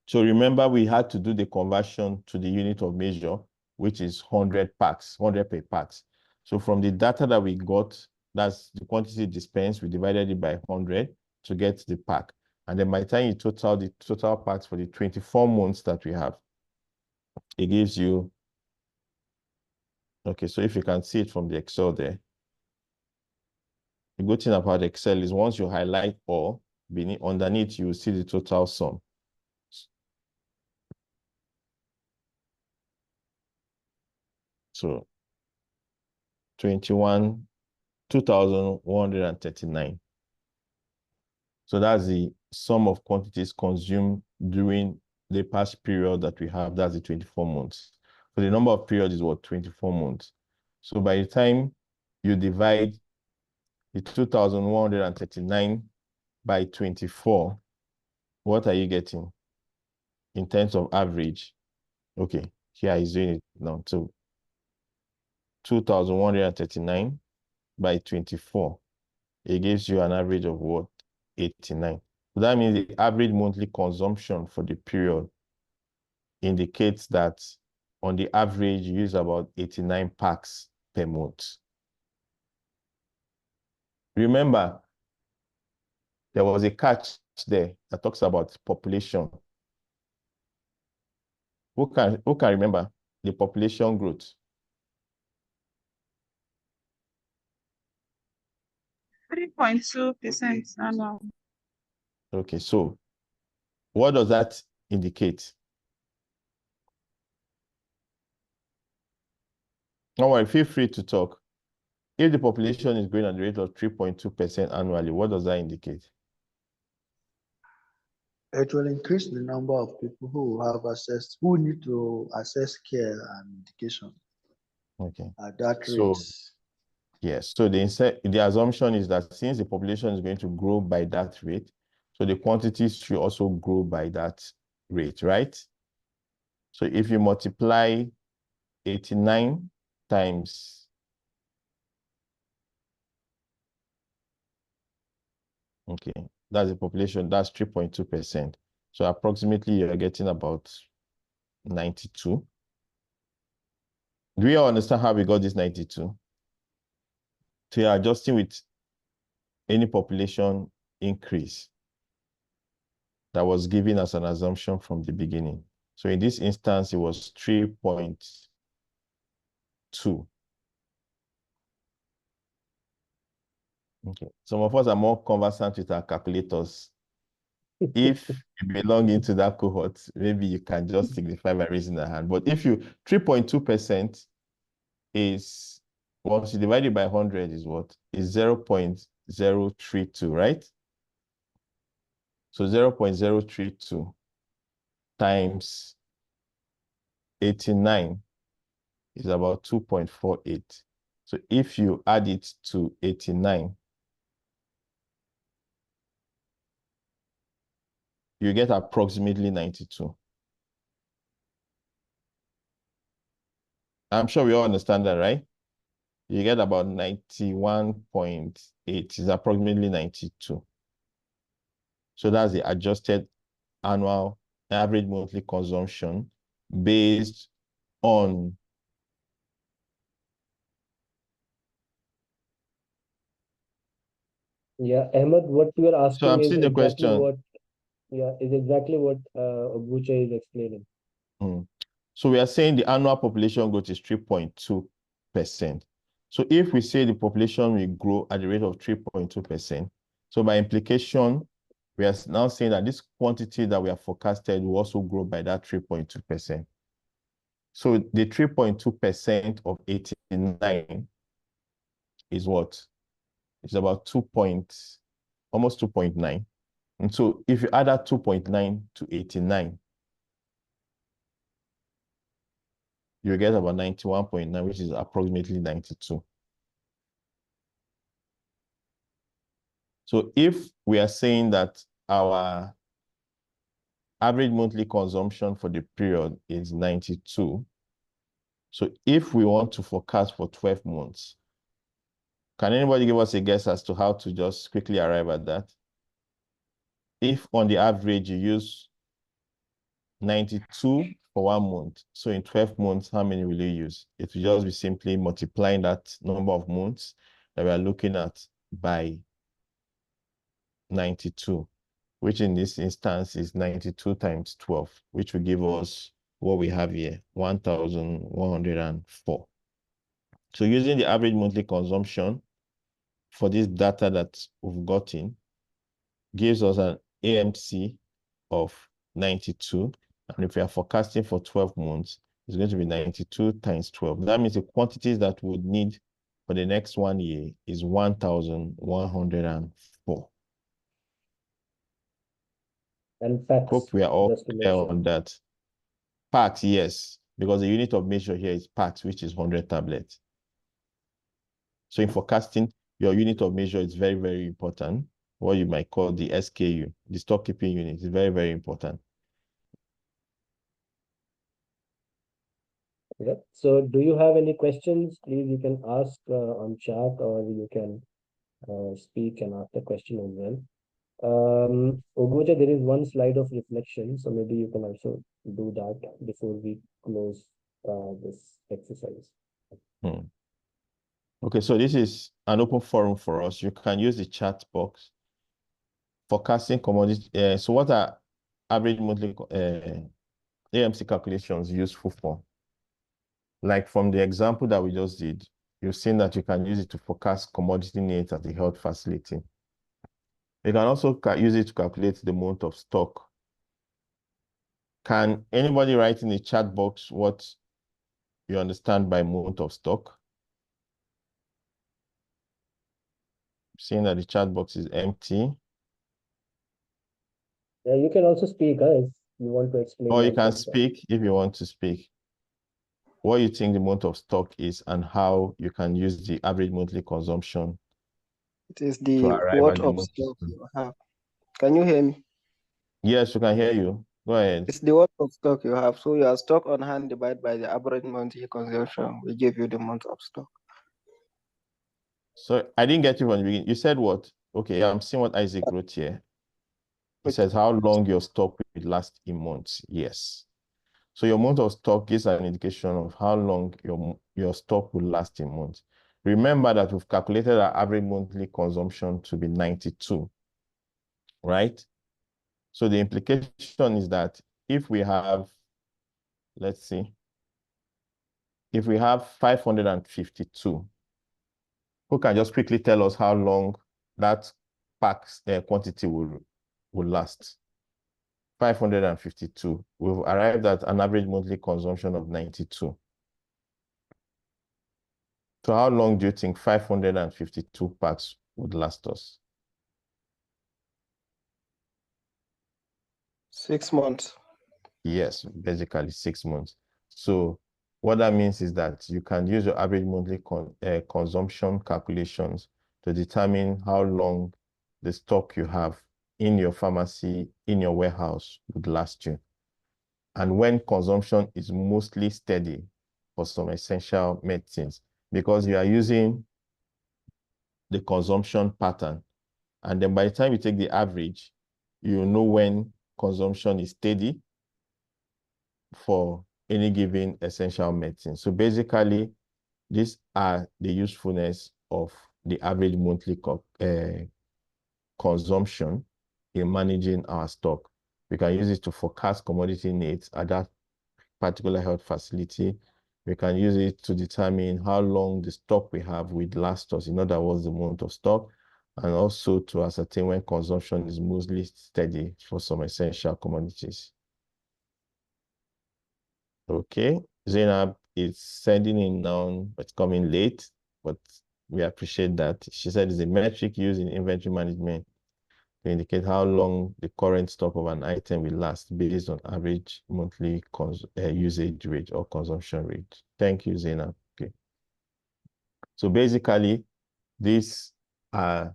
[SPEAKER 3] So remember, we had to do the conversion to the unit of measure, which is 100 packs, 100 per packs. So from the data that we got, that's the quantity dispensed, we divided it by 100 to get the pack. And then by the time you total the total packs for the 24 months that we have, it gives you, okay, so if you can see it from the Excel there, the good thing about Excel is once you highlight all, underneath you will see the total sum. So 2,139. So that's the sum of quantities consumed during the past period that we have. That's the 24 months. So the number of periods is what? 24 months. So by the time you divide the 2,139 by 24, what are you getting in terms of average? Okay, here is doing it now. So 2,139 by 24, it gives you an average of what? 89. So that means the average monthly consumption for the period indicates that on the average, you use about 89 packs per month. Remember, there was a catch there that talks about population. Who can remember the population growth?
[SPEAKER 4] 3.2% annual.
[SPEAKER 3] Okay, so what does that indicate? No worry, feel free to talk. If the population is growing at the rate of 3.2% annually, what does that indicate?
[SPEAKER 5] It will increase the number of people who have access, who need to access care and medication.
[SPEAKER 3] Okay.
[SPEAKER 5] At that
[SPEAKER 3] So,
[SPEAKER 5] rate.
[SPEAKER 3] yes. So the assumption is that since the population is going to grow by that rate, so the quantities should also grow by that rate, right? So if you multiply 89 times, okay, that's the population, that's 3.2%. So approximately you're getting about 92. Do you all understand how we got this 92? So you're adjusting with any population increase that was given as an assumption from the beginning. So in this instance, it was 3.2. Okay. Some of us are more conversant with our calculators. If you belong into that cohort, maybe you can just signify by raising a hand. But if you, 3.2% is, once you divide it by 100 is what? Is 0.032, right? So 0.032 times 89 is about 2.48. So if you add it to 89, you get approximately 92. I'm sure we all understand that, right? You get about 91.8, is approximately 92. So that's the adjusted annual average monthly consumption based on
[SPEAKER 1] Yeah, Ahmed, what you are
[SPEAKER 3] So I'm
[SPEAKER 1] asking is
[SPEAKER 3] seeing the
[SPEAKER 1] exactly
[SPEAKER 3] question.
[SPEAKER 1] what, yeah, is exactly what Oguche is explaining.
[SPEAKER 3] So we are saying the annual population growth is 3.2%. So if we say the population will grow at the rate of 3.2%, so by implication, we are now saying that this quantity that we have forecasted will also grow by that 3.2%. So the 3.2% of 89 is what? It's about almost 2.9. And so if you add that 2.9 to 89, you get about 91.9, which is approximately 92. So if we are saying that our average monthly consumption for the period is 92, so if we want to forecast for 12 months, can anybody give us a guess as to how to just quickly arrive at that? If on the average you use 92 for 1 month, so in 12 months, how many will you use? It will just be simply multiplying that number of months that we are looking at by 92, which in this instance is 92 times 12, which will give us what we have here, 1,104. So using the average monthly consumption for this data that we've gotten gives us an AMC of 92. And if we are forecasting for 12 months, it's going to be 92 times 12. That means the quantities that we would need for the next 1 year is 1,104.
[SPEAKER 1] And facts,
[SPEAKER 3] Hope we are all
[SPEAKER 1] just to make
[SPEAKER 3] clear
[SPEAKER 1] sure.
[SPEAKER 3] on that. Packs, yes, because the unit of measure here is packs, which is 100 tablets. So in forecasting, your unit of measure is very, very important. What you might call the SKU, the stock keeping unit, is very, very important.
[SPEAKER 1] Yeah. So do you have any questions? Please, you can ask on chat, or you can speak and ask the question as well. Ogucha, there is one slide of reflection, so maybe you can also do that before we close this exercise.
[SPEAKER 3] Okay, so this is an open forum for us. You can use the chat box. Forecasting commodity. So what are average monthly AMC calculations useful for? Like from the example that we just did, you've seen that you can use it to forecast commodity needs at the health facility. You can also use it to calculate the amount of stock. Can anybody write in the chat box what you understand by amount of stock? Seeing that the chat box is empty.
[SPEAKER 1] Yeah, you can also speak if you want to explain.
[SPEAKER 3] Or you can
[SPEAKER 1] yourself.
[SPEAKER 3] speak if you want to speak. What you think the amount of stock is and how you can use the average monthly consumption.
[SPEAKER 6] It is the
[SPEAKER 3] to arrive
[SPEAKER 6] worth
[SPEAKER 3] at the
[SPEAKER 6] of
[SPEAKER 3] most.
[SPEAKER 6] stock you have. Can you hear me?
[SPEAKER 3] Yes, we can hear you. Go ahead.
[SPEAKER 6] It's the worth of stock you have. So your stock on hand divided by the average monthly consumption will give you the amount of stock.
[SPEAKER 3] So I didn't get you from the beginning. You said what? Okay, I'm seeing what Isaac wrote here. It says how long your stock will last in months. Yes. So your amount of stock gives an indication of how long your stock will last in months. Remember that we've calculated our average monthly consumption to be 92, right? So the implication is that if we have, let's see, if we have 552, who can just quickly tell us how long that packs quantity will last? 552. We've arrived at an average monthly consumption of 92. So how long do you think 552 packs would last us?
[SPEAKER 6] 6 months.
[SPEAKER 3] Yes, basically 6 months. So what that means is that you can use your average monthly consumption calculations to determine how long the stock you have in your pharmacy, in your warehouse would last you. And when consumption is mostly steady for some essential medicines, because you are using the consumption pattern. And then by the time you take the average, you know when consumption is steady for any given essential medicine. So basically, these are the usefulness of the average monthly consumption in managing our stock. We can use it to forecast commodity needs at that particular health facility. We can use it to determine how long the stock we have will last us, in other words, the amount of stock, and also to ascertain when consumption is mostly steady for some essential commodities. Okay, Zainab is sending in now, but coming late, but we appreciate that. She said it's a metric used in inventory management to indicate how long the current stock of an item will last based on average monthly usage rate or consumption rate. Thank you, Zainab. Okay. So basically, these are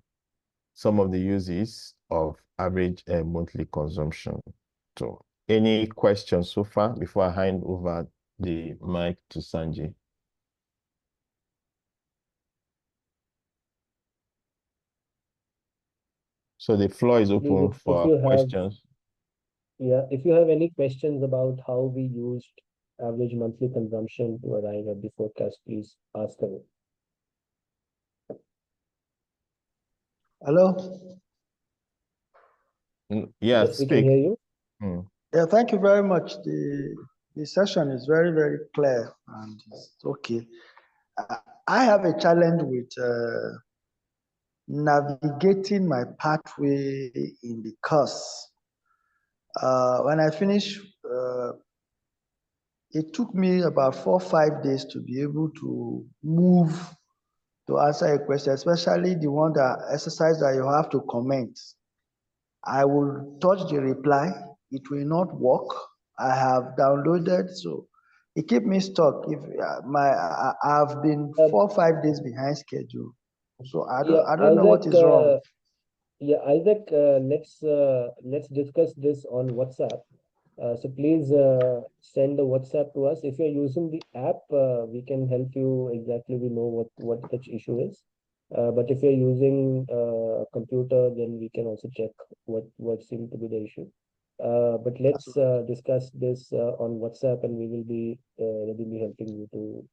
[SPEAKER 3] some of the uses of average monthly consumption. So any questions so far before I hand over the mic to Sanjay? So the floor is open for questions.
[SPEAKER 1] Yeah, if you have any questions about how we used average monthly consumption to arrive at the forecast, please ask them.
[SPEAKER 5] Hello?
[SPEAKER 3] Yeah,
[SPEAKER 1] Yes, we can
[SPEAKER 3] speak.
[SPEAKER 1] hear you.
[SPEAKER 5] Yeah, thank you very much. The session is very, very clear and it's okay. I have a challenge with navigating my pathway in the course. When I finished, it took me about 4 or 5 days to be able to move to answer a question, especially the one that exercise that you have to comment. I will touch the reply, it will not work. I have downloaded, so it keep me stuck. If I've been 4 or 5 days behind schedule, so I don't know what is wrong.
[SPEAKER 1] Isaac, let's discuss this on WhatsApp. So please send the WhatsApp to us. If you're using the app, we can help you exactly. We know what the issue is. But if you're using a computer, then we can also check what seemed to be the issue. But let's discuss this on WhatsApp, and we will be readily helping you to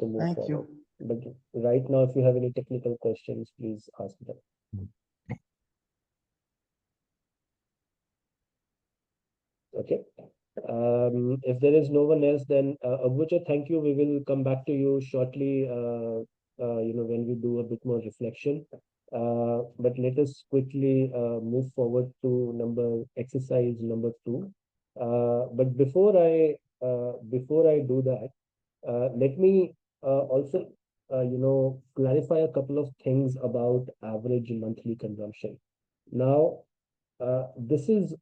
[SPEAKER 1] move
[SPEAKER 5] Thank
[SPEAKER 1] forward.
[SPEAKER 5] you.
[SPEAKER 1] But right now, if you have any technical questions, please ask them. Okay. If there is no one else, then Agucha, thank you. We will come back to you shortly. When we do a bit more reflection. But let us quickly move forward to exercise number 2. But before I do that, let me also clarify a couple of things about average monthly consumption. Now, this is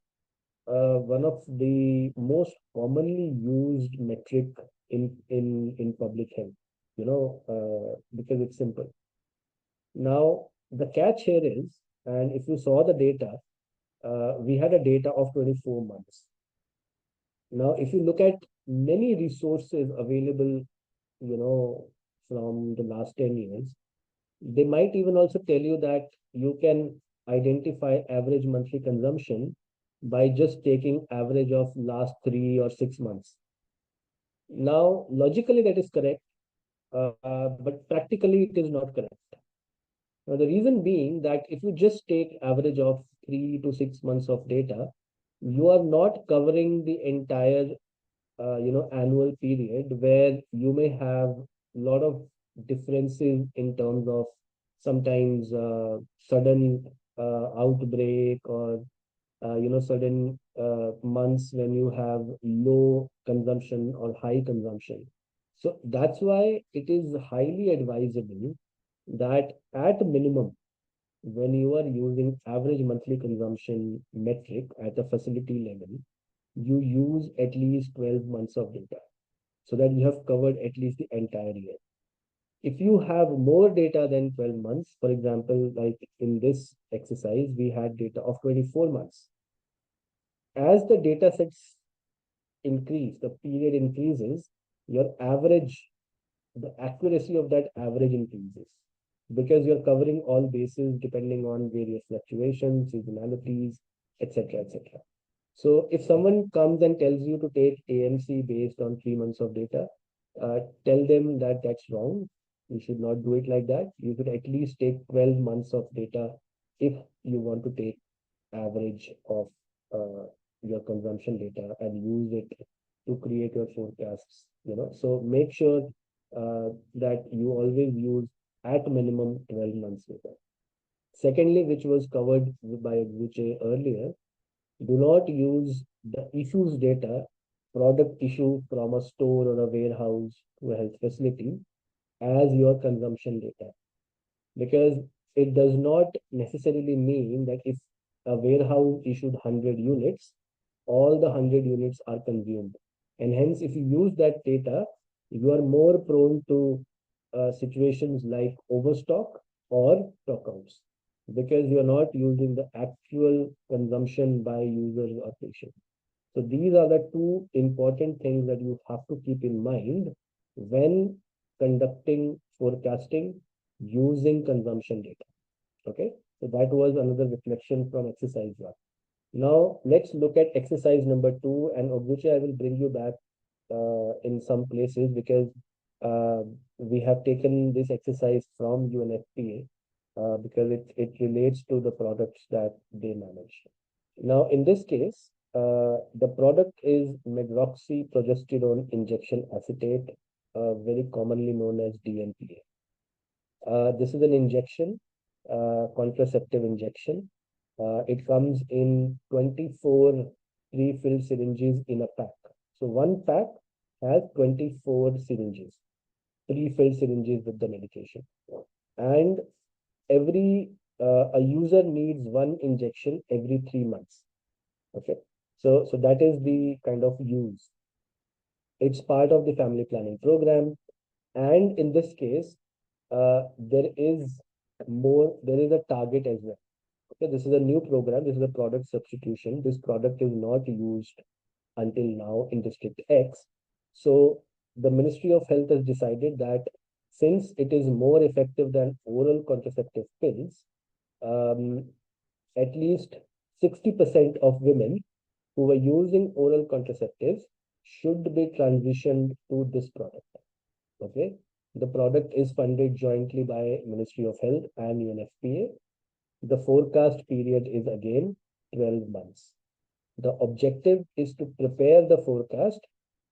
[SPEAKER 1] one of the most commonly used metric in public health, because it's simple. Now, the catch here is, and if you saw the data, we had a data of 24 months. Now, if you look at many resources available, from the last 10 years, they might even also tell you that you can identify average monthly consumption by just taking average of last 3 or 6 months. Now, logically, that is correct. but practically it is not correct. Now, the reason being that if you just take average of 3 to 6 months of data, you are not covering the entire annual period where you may have a lot of differences in terms of sometimes sudden outbreak or sudden months when you have low consumption or high consumption. So that's why it is highly advisable that at minimum, when you are using average monthly consumption metric at a facility level, you use at least 12 months of data so that you have covered at least the entire year. If you have more data than 12 months, for example, like in this exercise, we had data of 24 months. As the data sets increase, the period increases, your average, the accuracy of that average increases because you're covering all bases depending on various fluctuations, seasonalities, etc., etc. So if someone comes and tells you to take AMC based on 3 months of data, tell them that that's wrong. You should not do it like that. You should at least take 12 months of data if you want to take average of your consumption data and use it to create your forecasts. So make sure that you always use at minimum 12 months data. Secondly, which was covered by Guche earlier, do not use the issues data, product issue from a store or a warehouse to a health facility as your consumption data. Because it does not necessarily mean that if a warehouse issued 100 units, all the 100 units are consumed. And hence, if you use that data, you are more prone to situations like overstock or stockouts because you are not using the actual consumption by users or patients. So these are the two important things that you have to keep in mind when conducting forecasting using consumption data. Okay, so that was another reflection from exercise 1. Now let's look at exercise number 2, and Oguchi, I will bring you back in some places because we have taken this exercise from UNFPA because it relates to the products that they manage. Now, in this case, the product is medroxyprogesterone injection acetate, very commonly known as DNPA. This is an injection, contraceptive injection. It comes in 24 pre-filled syringes in a pack. So one pack has 24 syringes, pre-filled syringes with the medication. And a user needs one injection every 3 months. Okay. So that is the kind of use. It's part of the family planning program. And in this case, there is a target as well. Okay, this is a new program. This is a product substitution. This product is not used until now in District X. So the Ministry of Health has decided that since it is more effective than oral contraceptive pills, at least 60% of women who were using oral contraceptives should be transitioned to this product. Okay, the product is funded jointly by Ministry of Health and UNFPA. The forecast period is again 12 months. The objective is to prepare the forecast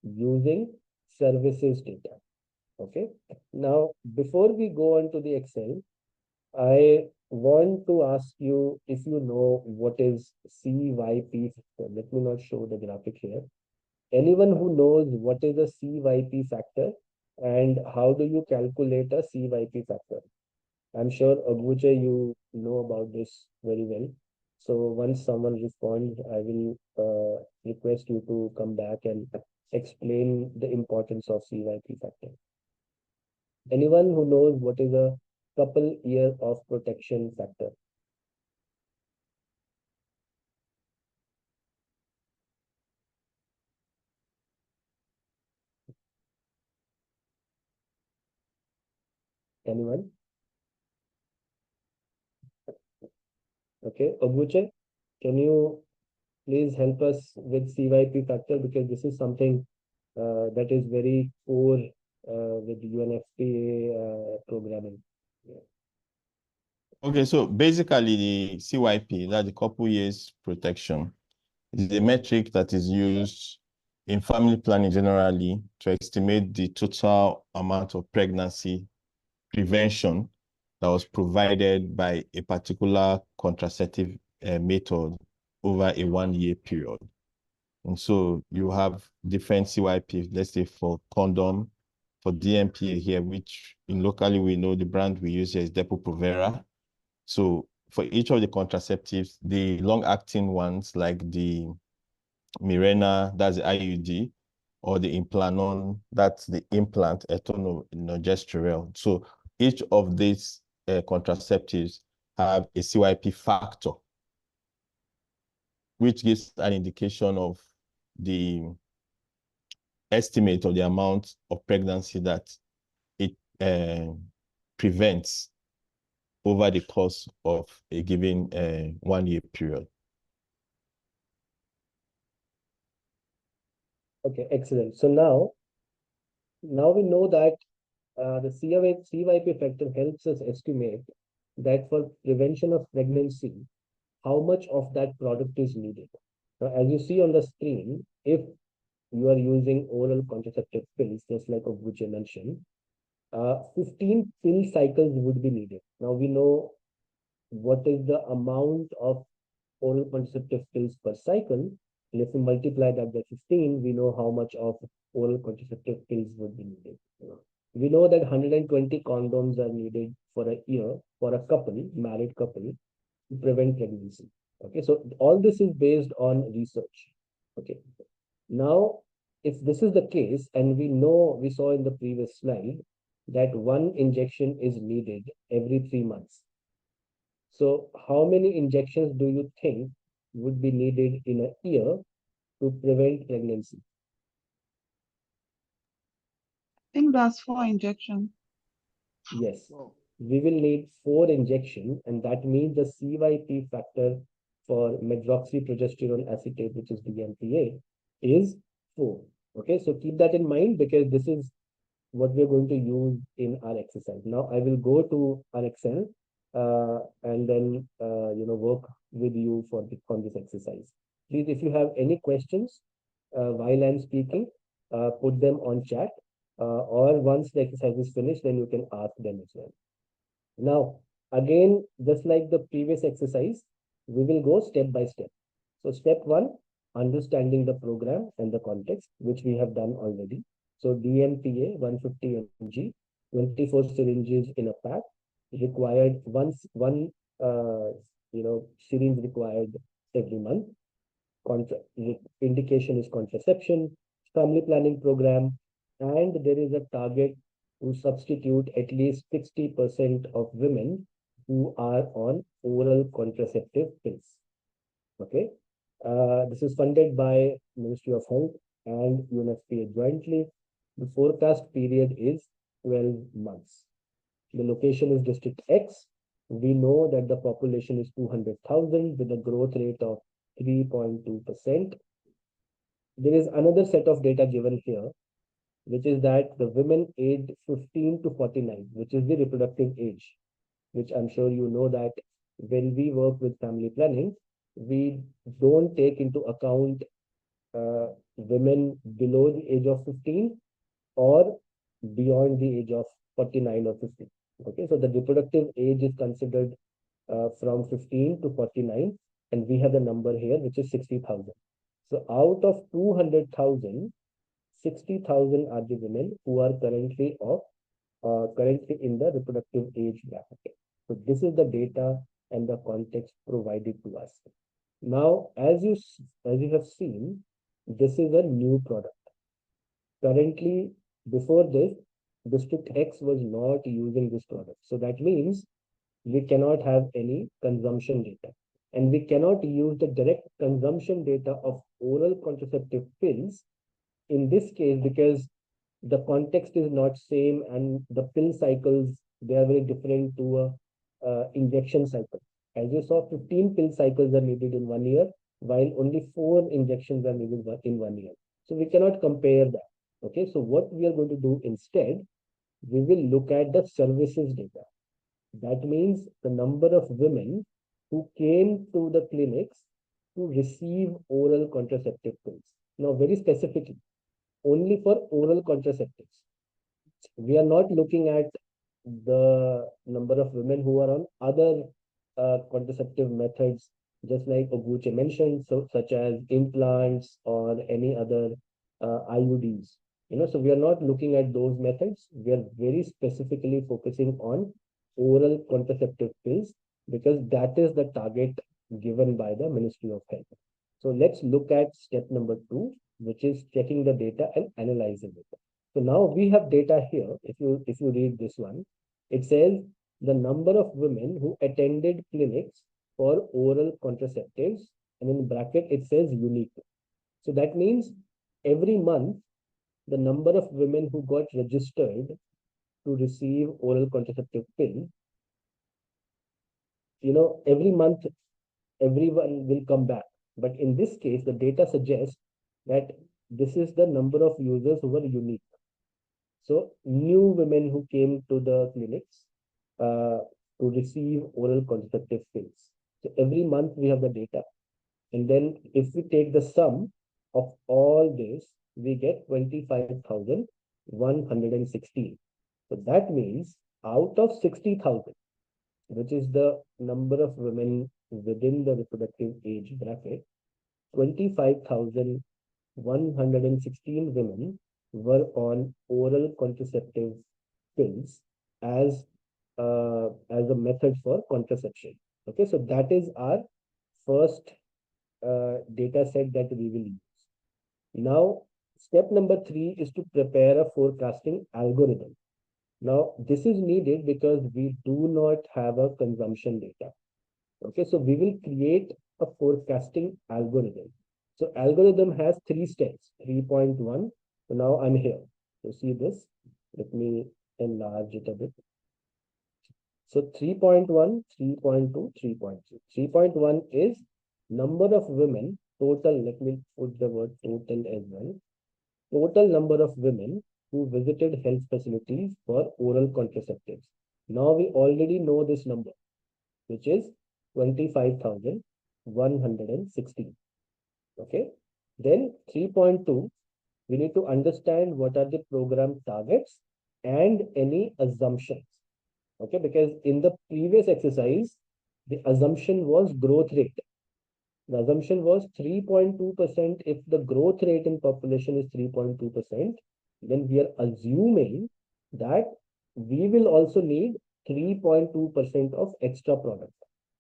[SPEAKER 1] using services data. Okay. Now, before we go on to the Excel, I want to ask you if you know what is CYP factor. Let me not show the graphic here. Anyone who knows what is a CYP factor and how do you calculate a CYP factor? I'm sure Aguche, you know about this very well. So once someone responds, I will request you to come back and explain the importance of CYP factor. Anyone who knows what is a couple year of protection factor? Anyone? Okay, Oguche, can you please help us with CYP factor because this is something that is very core with UNFPA programming. Yeah.
[SPEAKER 3] Okay, so basically the CYP, that's the couple years protection, is a metric that is used in family planning generally to estimate the total amount of pregnancy prevention that was provided by a particular contraceptive method over a 1-year period. And so you have different CYPs, let's say for condom, for DMPA here, which in locally we know the brand we use here is Depo-Provera. So for each of the contraceptives, the long-acting ones like the Mirena, that's the IUD, or the Implanon, that's the implant, etonogestrel. So each of these contraceptives have a CYP factor, which gives an indication of the estimate of the amount of pregnancy that it prevents over the course of a given 1-year period.
[SPEAKER 1] Okay, excellent. So now we know that the CYP factor helps us estimate that for prevention of pregnancy, how much of that product is needed. Now, as you see on the screen, if you are using oral contraceptive pills, just like Oguche mentioned, 15 pill cycles would be needed. Now we know what is the amount of oral contraceptive pills per cycle. And if we multiply that by 15, we know how much of oral contraceptive pills would be needed. We know that 120 condoms are needed for a year for a couple, married couple, to prevent pregnancy. Okay, so all this is based on research. Okay, now if this is the case, and we saw in the previous slide that one injection is needed every 3 months. So how many injections do you think would be needed in a year to prevent pregnancy?
[SPEAKER 4] I think that's 4 injections.
[SPEAKER 1] Yes, we will need 4 injections, and that means the CYP factor for medroxyprogesterone acetate, which is DMPA, is 4. Okay, so keep that in mind because this is what we're going to use in our exercise. Now I will go to our Excel and then work with you on this exercise. Please, if you have any questions while I'm speaking, put them on chat, or once the exercise is finished, then you can ask them as well. Now, again, just like the previous exercise, we will go step by step. So step 1, understanding the program and the context, which we have done already. So DMPA 150 mg, 24 syringes in a pack, required one syringe required every month. Indication is contraception, family planning program, and there is a target to substitute at least 60% of women who are on oral contraceptive pills. Okay, this is funded by Ministry of Health and UNFPA jointly. The forecast period is 12 months. The location is District X. We know that the population is 200,000 with a growth rate of 3.2%. There is another set of data given here, which is that the women aged 15 to 49, which is the reproductive age, which I'm sure you know that when we work with family planning, we don't take into account women below the age of 15 or beyond the age of 49 or 50. Okay, so the reproductive age is considered from 15 to 49, and we have the number here, which is 60,000. So out of 200,000, 60,000 are the women who are currently in the reproductive age bracket. So this is the data and the context provided to us. Now, as you have seen, this is a new product. Currently, before this, District X was not using this product. So that means we cannot have any consumption data. And we cannot use the direct consumption data of oral contraceptive pills in this case because the context is not same and the pill cycles, they are very different to a injection cycle. As you saw, 15 pill cycles are needed in 1 year, while only 4 injections are needed in 1 year. So we cannot compare that. Okay, so what we are going to do instead, we will look at the services data. That means the number of women who came to the clinics to receive oral contraceptive pills. Now, very specifically, only for oral contraceptives. We are not looking at the number of women who are on other contraceptive methods, just like Oguche mentioned, so such as implants or any other IUDs. So we are not looking at those methods. We are very specifically focusing on oral contraceptive pills because that is the target given by the Ministry of Health. So let's look at step number 2, which is checking the data and analyzing it. So now we have data here. If you read this one, it says the number of women who attended clinics for oral contraceptives, and in bracket it says unique. So that means every month the number of women who got registered to receive oral contraceptive pill, every month everyone will come back. But in this case, the data suggests that this is the number of users who were unique. So new women who came to the clinics to receive oral contraceptive pills. So every month we have the data. And then if we take the sum of all this, we get 25,116. So that means out of 60,000, which is the number of women within the reproductive age bracket, 25,116 women were on oral contraceptive pills as a method for contraception. Okay, so that is our first data set that we will use. Now, step number 3 is to prepare a forecasting algorithm. Now, this is needed because we do not have a consumption data. Okay, so we will create a forecasting algorithm. So algorithm has 3 steps, 3.1. So now I'm here. So see this. Let me enlarge it a bit. So 3.1, 3.2, 3.3. 3.1 is number of women, total, let me put the word total as well. Total number of women who visited health facilities for oral contraceptives. Now we already know this number, which is 25,116. Okay. Then 3.2, we need to understand what are the program targets and any assumptions. Okay, because in the previous exercise, the assumption was growth rate. The assumption was 3.2%. If the growth rate in population is 3.2%, then we are assuming that we will also need 3.2% of extra product.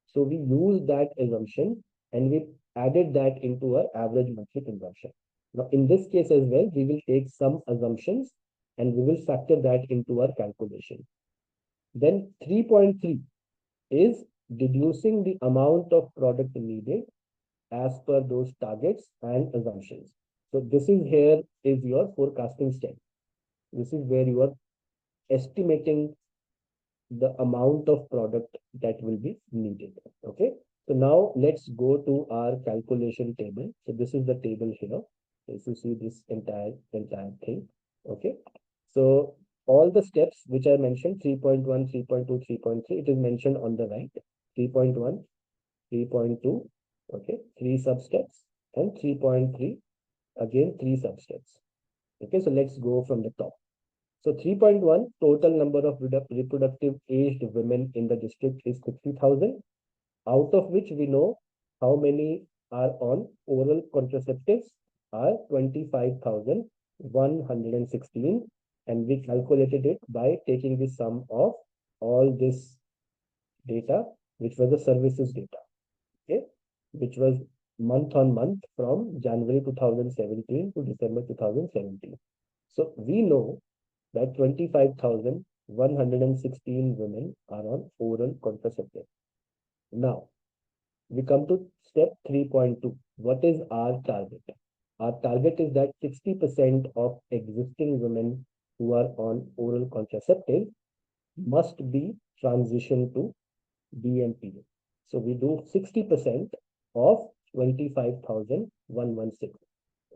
[SPEAKER 1] So we use that assumption and we added that into our average monthly consumption. Now, in this case as well, we will take some assumptions and we will factor that into our calculation. Then 3.3 is deducing the amount of product needed as per those targets and assumptions. So this is here is your forecasting step. This is where you are estimating the amount of product that will be needed. Okay. So now let's go to our calculation table. So this is the table here. If you see this entire thing. Okay. So all the steps which I mentioned, 3.1, 3.2, 3.3, it is mentioned on the right. 3.1, 3.2, okay, 3 sub-steps, and 3.3, again 3 sub-steps. Okay, so let's go from the top. So 3.1, total number of reproductive aged women in the district is 50,000, out of which we know how many are on oral contraceptives are 25,116, and we calculated it by taking the sum of all this data, which was the services data, okay, which was month on month from January 2017 to December 2017. So we know that 25,116 women are on oral contraceptive. Now, we come to step 3.2. What is our target? Our target is that 60% of existing women who are on oral contraceptive must be transitioned to DMPA. So we do 60% of 25,116.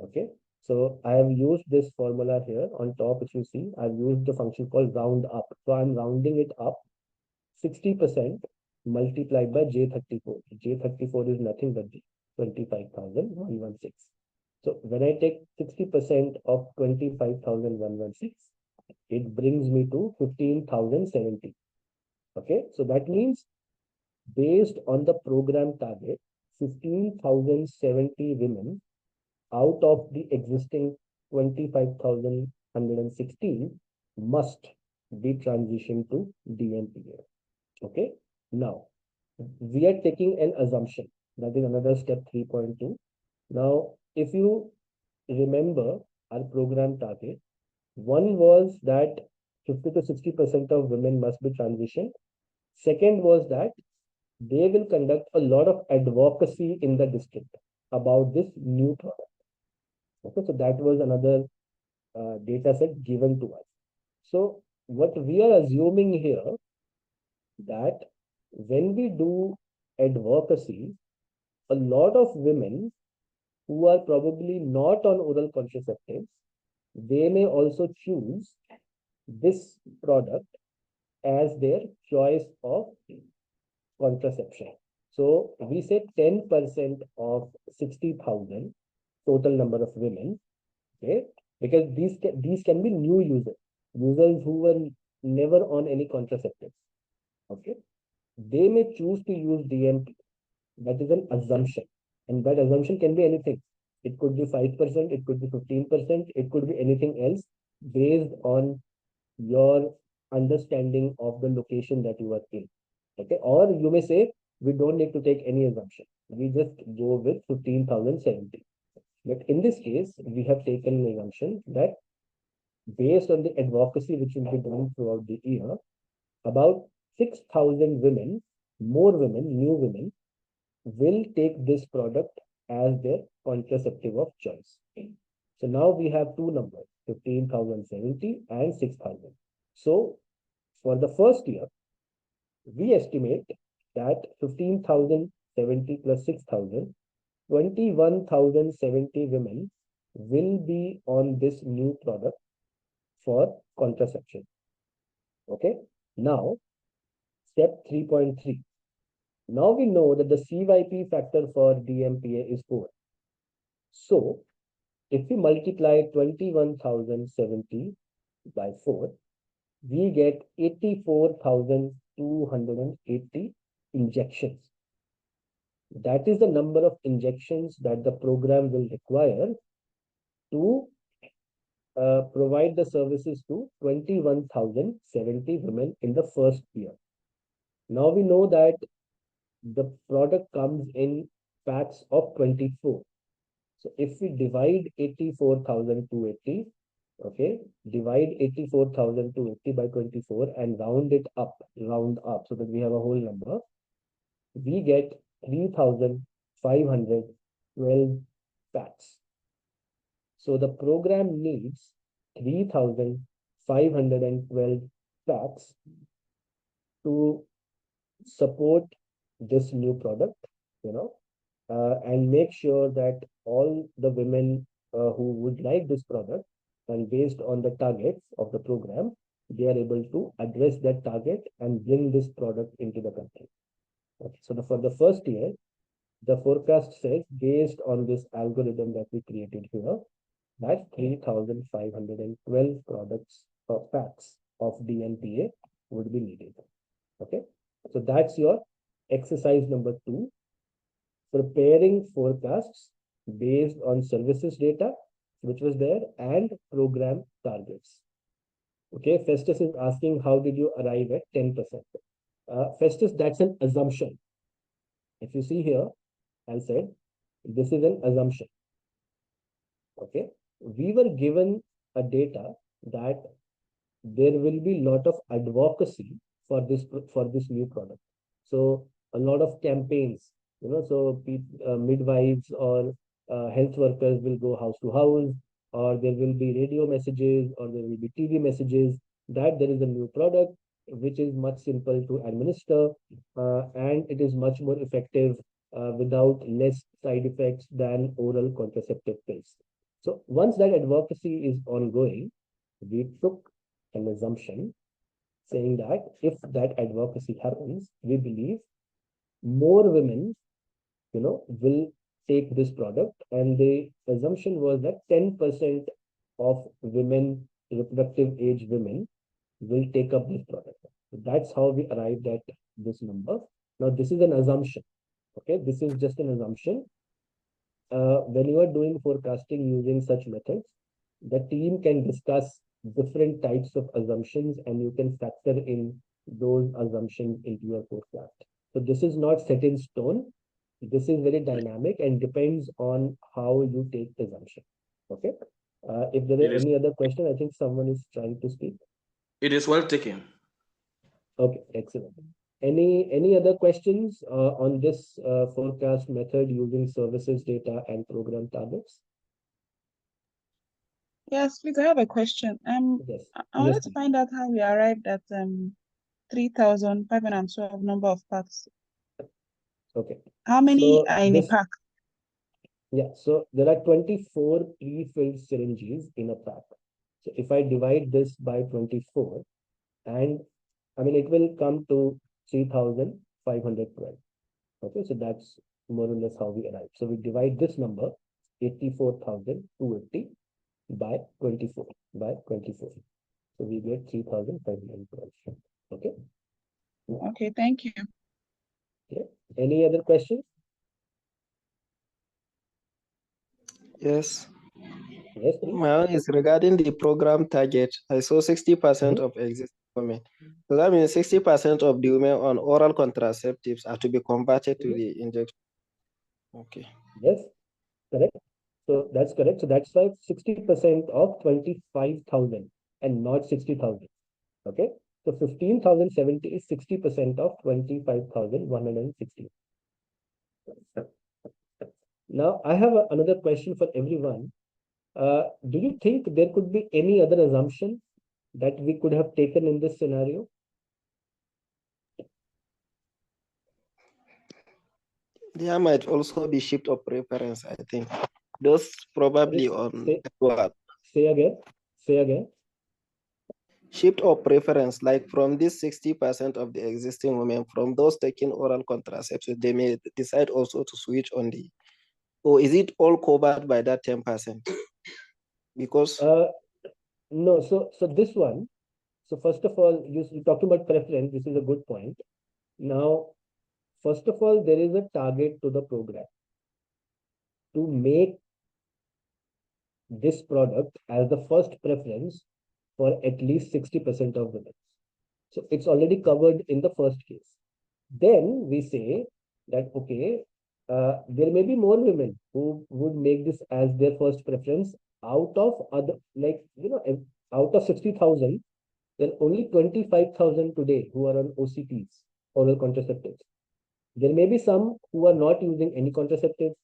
[SPEAKER 1] Okay. So I have used this formula here on top. If you see, I've used the function called round up. So I'm rounding it up 60% multiplied by J34. J34 is nothing but the 25,116. So when I take 60% of 25,116, it brings me to 15,070. Okay, so that means based on the program target, 15,070 women out of the existing 25,116 must be transitioned to DMPA. Okay, now we are taking an assumption. That is another step 3.2. Now, if you remember our program target, one was that 50 to 60% of women must be transitioned. Second was that they will conduct a lot of advocacy in the district about this new product. Okay, so that was another data set given to us. So what we are assuming here that when we do advocacy, a lot of women who are probably not on oral contraceptives, they may also choose this product as their choice of contraception. So we say 10% of 60,000 total number of women, okay? Because these can be new users who were never on any contraceptives, okay? They may choose to use DMP. That is an assumption, and that assumption can be anything. It could be 5%, it could be 15%, it could be anything else based on your understanding of the location that you are in. Okay, or you may say we don't need to take any assumption. We just go with 15,070. But in this case, we have taken an assumption that based on the advocacy which will be done throughout the year, about 6,000 women, more women, new women, will take this product as their contraceptive of choice. So now we have two numbers, 15,070 and 6,000. So for the first year, we estimate that 15,070 plus 6,000, 21,070 women will be on this new product for contraception. Okay. Now, step 3.3. Now we know that the CYP factor for DMPA is 4. So, if we multiply 21,070 by 4, we get 84,280 injections. That is the number of injections that the program will require to provide the services to 21,070 women in the first year. Now we know that the product comes in packs of 24. So if we divide 84,280, okay, divide 84,280 by 24 and round up so that we have a whole number, we get 3,512 packs. So the program needs 3,512 packs to support this new product, and make sure that all the women who would like this product, and based on the targets of the program, they are able to address that target and bring this product into the country. Okay, so for the first year, the forecast says, based on this algorithm that we created here, that 3,512 products or packs of DMPA would be needed. Okay, so that's your exercise number 2, preparing forecasts based on services data, which was there, and program targets. Okay, Festus is asking, how did you arrive at 10%? Festus, that's an assumption. If you see here, I said, this is an assumption. Okay, we were given a data that there will be a lot of advocacy for this new product. So a lot of campaigns, so midwives or health workers will go house to house, or there will be radio messages, or there will be TV messages that there is a new product which is much simple to administer, and it is much more effective without less side effects than oral contraceptive pills. So once that advocacy is ongoing, we took an assumption saying that if that advocacy happens, we believe more women, will take this product. And the assumption was that 10% of women, reproductive age women, will take up this product. So that's how we arrived at this number. Now, this is an assumption. Okay, this is just an assumption. When you are doing forecasting using such methods, the team can discuss different types of assumptions and you can factor in those assumptions into your forecast. So this is not set in stone. This is very dynamic and depends on how you take the assumption. Okay. If there are any other question, I think someone is trying to speak.
[SPEAKER 7] It is well taken.
[SPEAKER 1] Okay, excellent. Any other questions on this forecast method using services data and program targets?
[SPEAKER 4] Yes, please, I have a question.
[SPEAKER 1] Yes.
[SPEAKER 4] I wanted to find out how we arrived at 3,512 number of packs.
[SPEAKER 1] Okay.
[SPEAKER 4] How many are in a
[SPEAKER 1] this,
[SPEAKER 4] pack?
[SPEAKER 1] Yeah, so there are 24 pre-filled syringes in a pack. So if I divide this by 24, and I mean, it will come to 3,512. Okay, so that's more or less how we arrive. So we divide this number, 84,280 by 24, So we get 3,512. Okay.
[SPEAKER 4] Okay, thank you.
[SPEAKER 1] Okay. Any other questions?
[SPEAKER 6] Yes.
[SPEAKER 1] Yes, please.
[SPEAKER 6] My own is regarding the program target. I saw 60% of existing women. So that means 60% of the women on oral contraceptives are to be converted to the injection. Okay.
[SPEAKER 1] Yes, correct. So that's correct. So that's why 60% of 25,000 and not 60,000. Okay. So 15,070 is 60% of 25,160. Now I have another question for everyone. Do you think there could be any other assumption that we could have taken in this scenario?
[SPEAKER 6] There might also be shift of preference, I think. Those probably on what?
[SPEAKER 1] Say again.
[SPEAKER 6] Shift of preference, like from this 60% of the existing women, from those taking oral contraception, they may decide also to switch on the, or is it all covered by that 10%? Because
[SPEAKER 1] no, so this one, so first of all, you talked about preference. This is a good point. Now, first of all, there is a target to the program to make this product as the first preference for at least 60% of women. So it's already covered in the first case. Then we say that, okay, there may be more women who would make this as their first preference out of other, out of 60,000, there are only 25,000 today who are on OCTs, oral contraceptives. There may be some who are not using any contraceptives.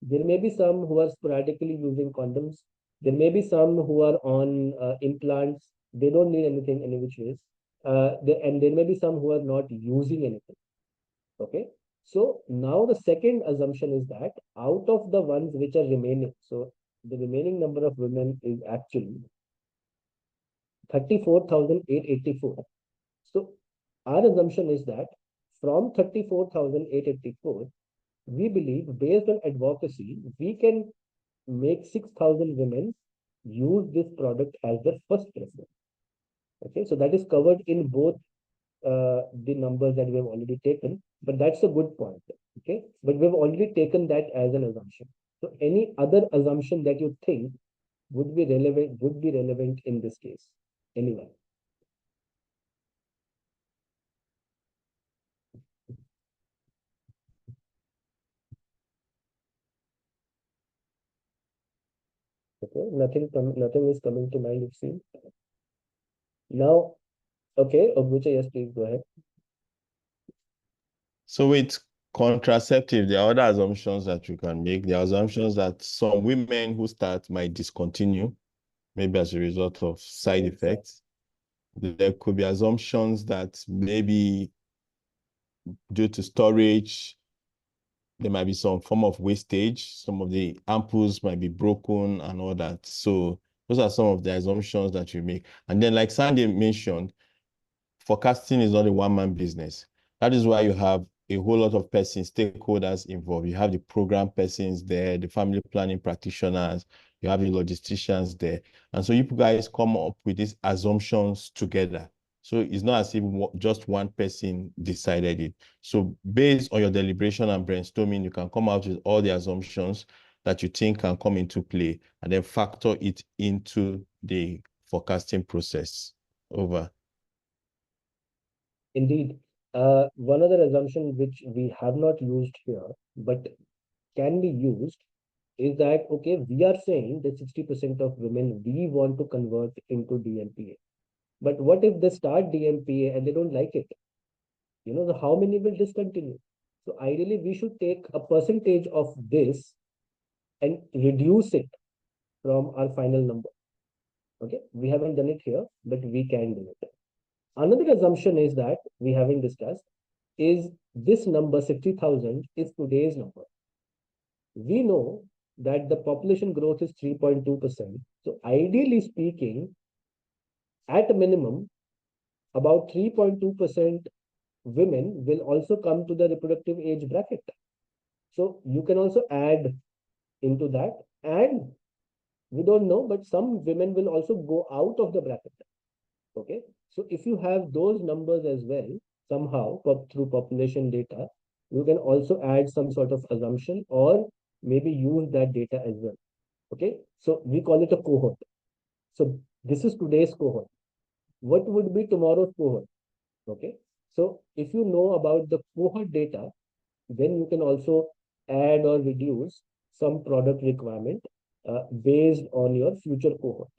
[SPEAKER 1] There may be some who are sporadically using condoms. There may be some who are on implants. They don't need anything any which ways. And there may be some who are not using anything. Okay. So now the second assumption is that out of the ones which are remaining, so the remaining number of women is actually 34,884. So our assumption is that from 34,884, we believe based on advocacy, we can make 6,000 women use this product as their first preference. Okay, so that is covered in both the numbers that we have already taken, but that's a good point. Okay, but we've already taken that as an assumption. So any other assumption that you think would be relevant in this case? Anyone? Okay, nothing is coming to mind, it seems. Now, okay, Ogbuche, yes, please go ahead.
[SPEAKER 3] So with contraceptive, there are other assumptions that you can make. There are assumptions that some women who start might discontinue, maybe as a result of side effects. There could be assumptions that maybe due to storage, there might be some form of wastage. Some of the ampoules might be broken and all that. So those are some of the assumptions that you make. And then, like Sandy mentioned, forecasting is not a one-man business. That is why you have a whole lot of persons, stakeholders involved. You have the program persons there, the family planning practitioners, you have the logisticians there. And so you guys come up with these assumptions together. So it's not as if just one person decided it. So based on your deliberation and brainstorming, you can come out with all the assumptions that you think can come into play and then factor it into the forecasting process. Over.
[SPEAKER 1] Indeed. One other assumption which we have not used here, but can be used, is that, okay, we are saying that 60% of women we want to convert into DMPA. But what if they start DMPA and they don't like it? How many will discontinue? So ideally, we should take a percentage of this and reduce it from our final number. Okay, we haven't done it here, but we can do it. Another assumption is that we haven't discussed is this number 60,000 is today's number. We know that the population growth is 3.2%. So ideally speaking, at a minimum, about 3.2% women will also come to the reproductive age bracket. So you can also add into that. And we don't know, but some women will also go out of the bracket. Okay. So if you have those numbers as well, somehow through population data, you can also add some sort of assumption or maybe use that data as well. Okay. So we call it a cohort. So this is today's cohort. What would be tomorrow's cohort? Okay. So if you know about the cohort data, then you can also add or reduce some product requirement based on your future cohort.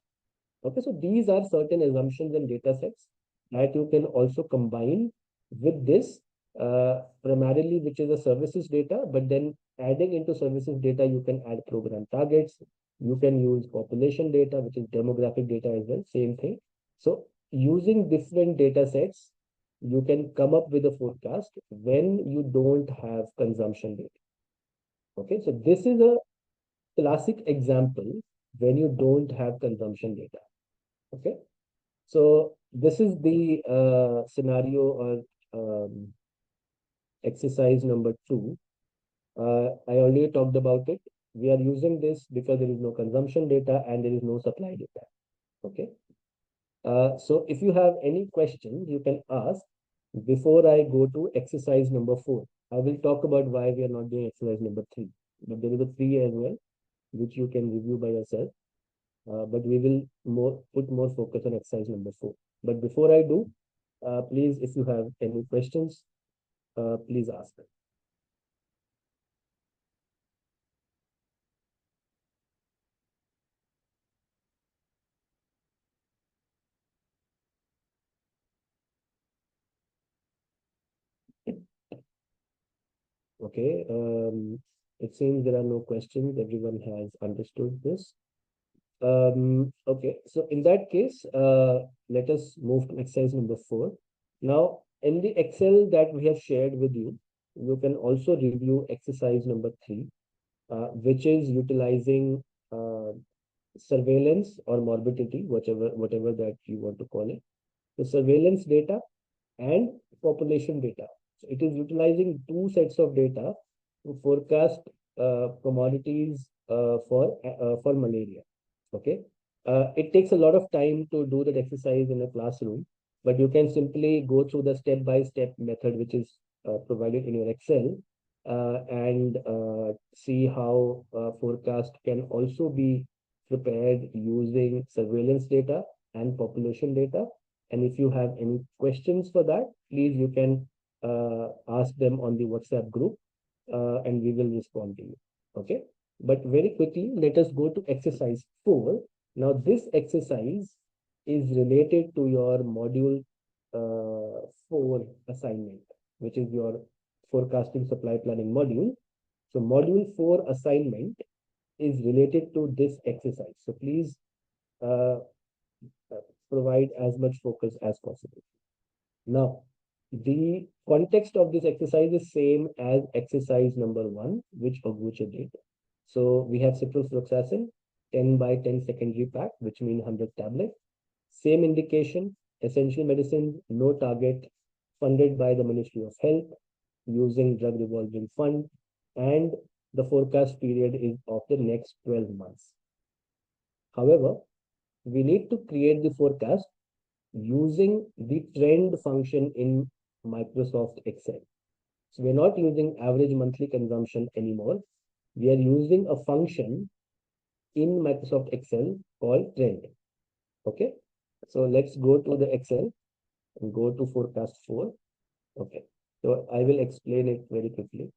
[SPEAKER 1] Okay, so these are certain assumptions and data sets that you can also combine with this primarily, which is a services data, but then adding into services data, you can add program targets. You can use population data, which is demographic data as well, same thing. So using different data sets, you can come up with a forecast when you don't have consumption data. Okay, so this is a classic example when you don't have consumption data. Okay, so this is the scenario or exercise number 2. I already talked about it. We are using this because there is no consumption data and there is no supply data. Okay. So if you have any questions, you can ask before I go to exercise number 4. I will talk about why we are not doing exercise number 3. But there is a 3 as well, which you can review by yourself. But we will put more focus on exercise number 4. But before I do, please, if you have any questions, please ask. Okay, it seems there are no questions. Everyone has understood this. Okay, so in that case, let us move to exercise number 4. Now, in the Excel that we have shared with you, you can also review exercise number 3, which is utilizing surveillance or morbidity, whatever that you want to call it. The surveillance data and population data. So it is utilizing 2 sets of data to forecast commodities for malaria. Okay. It takes a lot of time to do that exercise in a classroom, but you can simply go through the step-by-step method, which is provided in your Excel, and see how forecast can also be prepared using surveillance data and population data. And if you have any questions for that, please, you can ask them on the WhatsApp group, and we will respond to you. Okay. But very quickly, let us go to exercise 4. Now, this exercise is related to your module 4 assignment, which is your forecasting supply planning module. So module 4 assignment is related to this exercise. So please provide as much focus as possible. Now, The context of this exercise is same as exercise number 1, which Ogbuche did. So we have ciprofloxacin, 10 by 10 secondary pack, which means 100 tablets. Same indication, essential medicine, no target, funded by the Ministry of Health, using drug revolving fund, and the forecast period is of the next 12 months. However, we need to create the forecast using the trend function in Microsoft Excel. So we're not using average monthly consumption anymore. We are using a function in Microsoft Excel called trend. Okay. So let's go to the Excel and go to forecast 4. Okay. So I will explain it very quickly.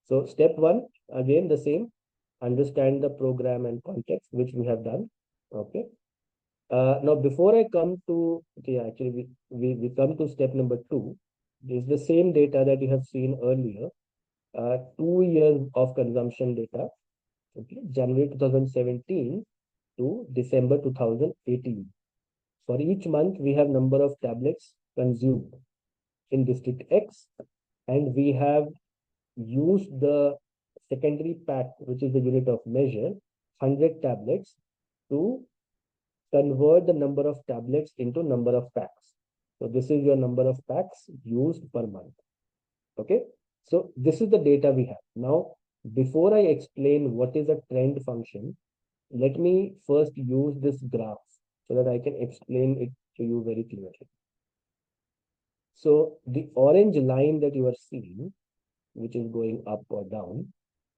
[SPEAKER 1] So step 1, again the same, understand the program and context, which we have done. Okay. Now, before I come to, okay, actually we come to step number 2. This is the same data that you have seen earlier. 2 years of consumption data, okay, January 2017 to December 2018. For each month, we have number of tablets consumed in district X, and we have used the secondary pack, which is the unit of measure, 100 tablets, to convert the number of tablets into number of packs. So this is your number of packs used per month. Okay. So this is the data we have. Now, before I explain what is a trend function, let me first use this graph so that I can explain it to you very clearly. So the orange line that you are seeing, which is going up or down,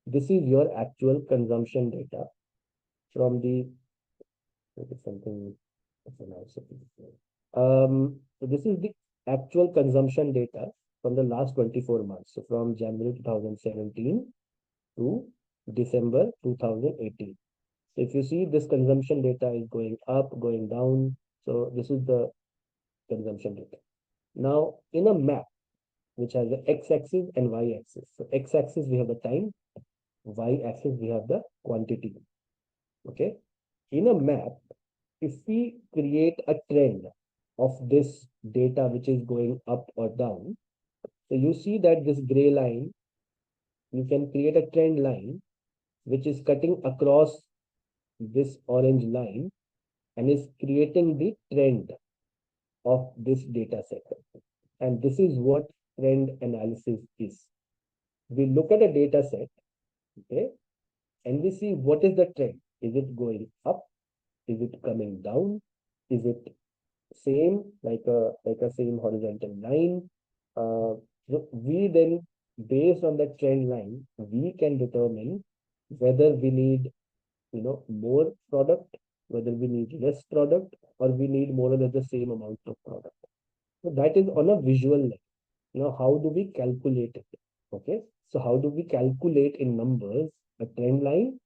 [SPEAKER 1] this is your actual consumption data from the something. So this is the actual consumption data from the last 24 months. So from January 2017 to December 2018. So if you see, this consumption data is going up, going down. So this is the consumption data. Now, in a map, which has the x-axis and y-axis. So x-axis, we have the time. Y-axis, we have the quantity. Okay. In a map, if we create a trend of this data, which is going up or down, so you see that this gray line, you can create a trend line, which is cutting across this orange line and is creating the trend of this data set. And this is what trend analysis is. We look at a data set, okay, and we see what is the trend. Is it going up? Is it coming down? Is it same, like a same horizontal line? So we then, based on the trend line, we can determine whether we need, more product, whether we need less product, or we need more or less the same amount of product. So that is on a visual level. Now, how do we calculate it? Okay, so how do we calculate in numbers a trend line,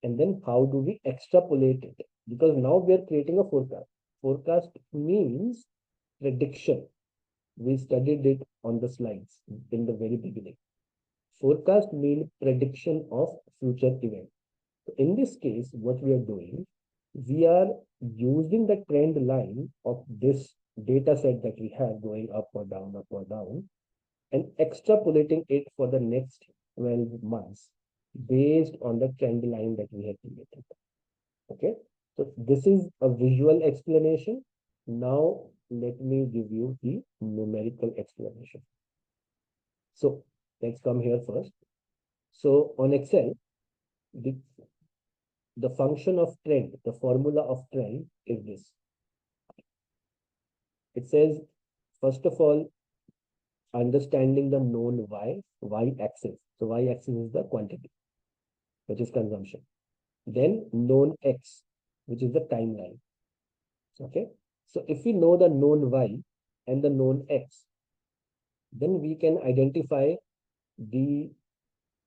[SPEAKER 1] and then how do we extrapolate it? Because now we are creating a forecast. Forecast means prediction. We studied it on the slides in the very beginning. Forecast means prediction of future events. So in this case, what we are doing, we are using the trend line of this data set that we have going up or down, and extrapolating it for the next 12 months based on the trend line that we have created. Okay, so this is a visual explanation. Now, let me give you the numerical explanation. So let's come here first. So on Excel, the function of trend, the formula of trend is this. It says, first of all, understanding the known y-axis. So y-axis is the quantity, which is consumption. Then known x, which is the timeline. Okay. So if we know the known y and the known x, then we can identify the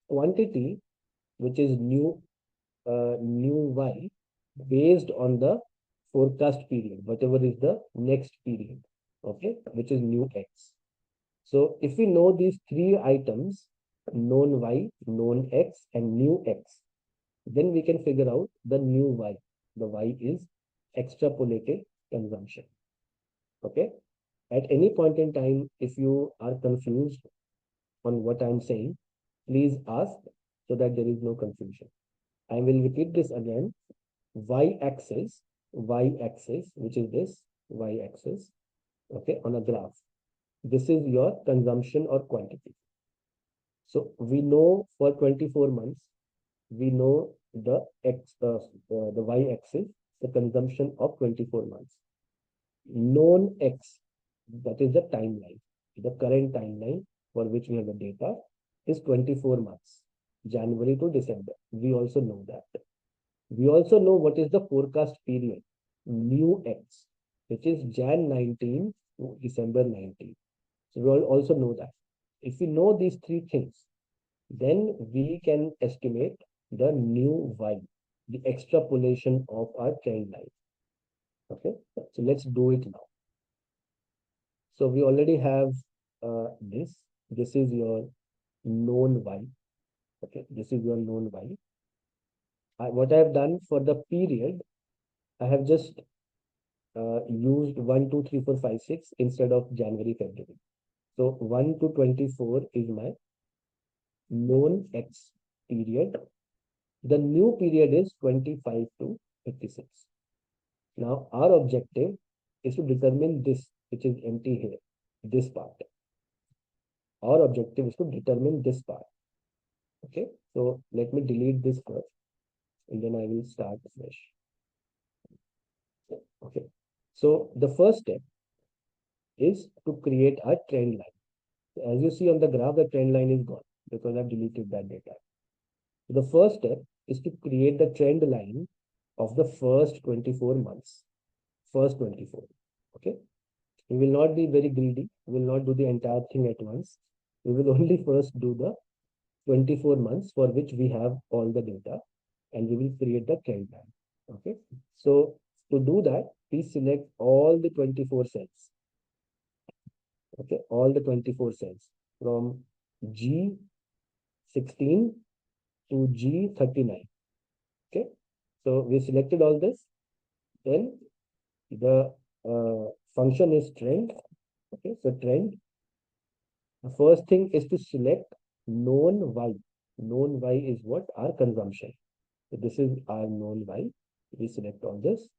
[SPEAKER 1] quantity, which is new y, based on the forecast period, whatever is the next period, okay, which is new x. So if we know these 3 items, known y, known x, and new x, then we can figure out the new y. The y is extrapolated consumption. Okay. At any point in time, if you are confused on what I'm saying, please ask so that there is no confusion. I will repeat this again. Y-axis, which is this y-axis, okay, on a graph. This is your consumption or quantity. So we know for 24 months, we know the y-axis, the consumption of 24 months. Known X, that is the timeline. The current timeline for which we have the data is 24 months, January to December. We also know that. We also know what is the forecast period, new X, which is Jan 19 to December 19. So we all also know that. If we know these three things, then we can estimate the new Y, the extrapolation of our trend line. Okay, so let's do it now. So we already have this. This is your known Y. Okay, this is your known Y. What I have done for the period, I have just used 1, 2, 3, 4, 5, 6 instead of January, February. So 1 to 24 is my known X period. The new period is 25 to 56. Now our objective is to determine this, which is empty here, this part. Our objective is to determine this part. Okay, so let me delete this first and then I will start fresh. Okay, so the first step is to create a trend line. As you see on the graph, the trend line is gone because I've deleted that data. The first step is to create the trend line of the first 24 months. First 24. Okay. We will not be very greedy. We will not do the entire thing at once. We will only first do the 24 months for which we have all the data and we will create the trend line. Okay. So to do that, please select all the 24 cells. Okay, all the 24 cells from G16 to G39. Okay, so we selected all this. Then the function is trend. Okay, so trend. The first thing is to select known Y. Known Y is what? Our consumption. So this is our known Y. We select all this.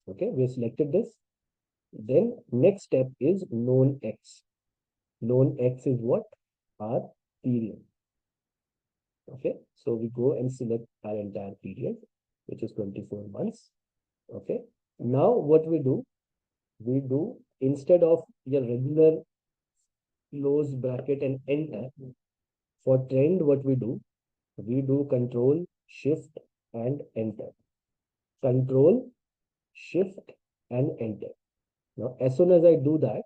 [SPEAKER 1] Okay, we selected this. Then next step is known X. Known X is what? Our period. Okay, so we go and select our entire period, which is 24 months. Okay, now what we do instead of your regular close bracket and enter, for trend, what we do control, shift, and enter. Control, shift, and enter. Now, as soon as I do that,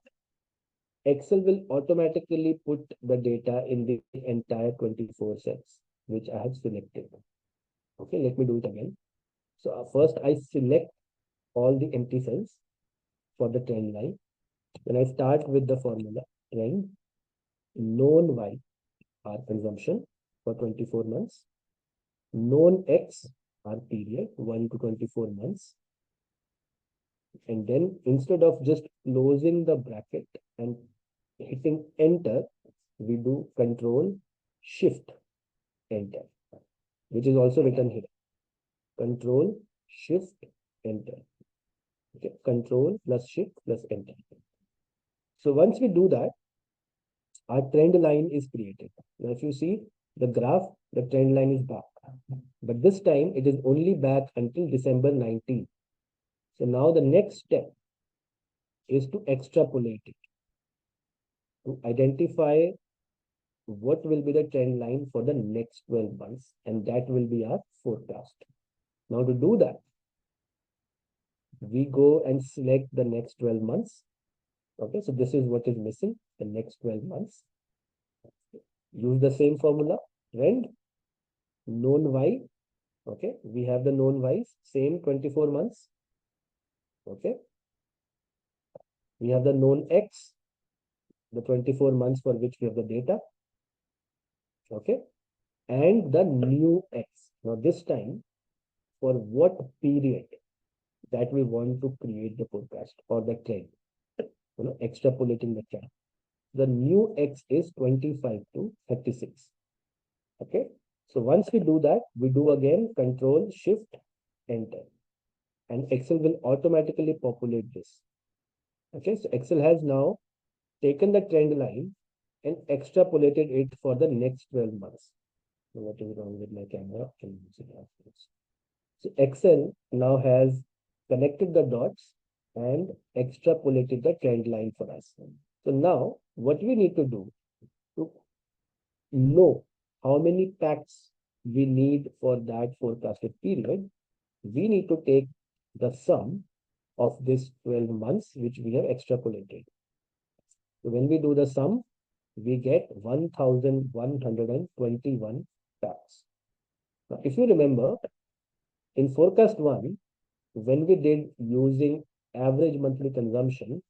[SPEAKER 1] Excel will automatically put the data in the entire 24 cells, which I have selected. Okay, let me do it again. So first I select all the empty cells for the trend line. Then I start with the formula trend, known Y, our consumption for 24 months, known X, our period, 1 to 24 months. And then instead of just closing the bracket and hitting enter, we do control, shift, enter, which is also written here. Control, shift, enter. Okay, control plus shift plus enter. So once we do that, our trend line is created. Now, if you see the graph, the trend line is back. But this time it is only back until December 19. So now the next step is to extrapolate it, to identify what will be the trend line for the next 12 months, and that will be our forecast. Now to do that, we go and select the next 12 months. Okay, so this is what is missing, the next 12 months. Use the same formula, trend, known Y. Okay, we have the known Ys, same 24 months. Okay, we have the known X, the 24 months for which we have the data. Okay, and the new X. Now this time, for what period that we want to create the forecast or the trend. extrapolating the trend. The new X is 25 to 36. Okay. So once we do that, we do again Control Shift Enter, and Excel will automatically populate this. Okay. So Excel has now taken the trend line and extrapolated it for the next 12 months. So what is wrong with my camera? So Excel now has connected the dots and extrapolated the trend line for us. So now what we need to do to know how many packs we need for that forecasted period, we need to take the sum of this 12 months which we have extrapolated. So when we do the sum, we get 1121 packs. Now, if you remember, in forecast 1, when we did using average monthly consumption,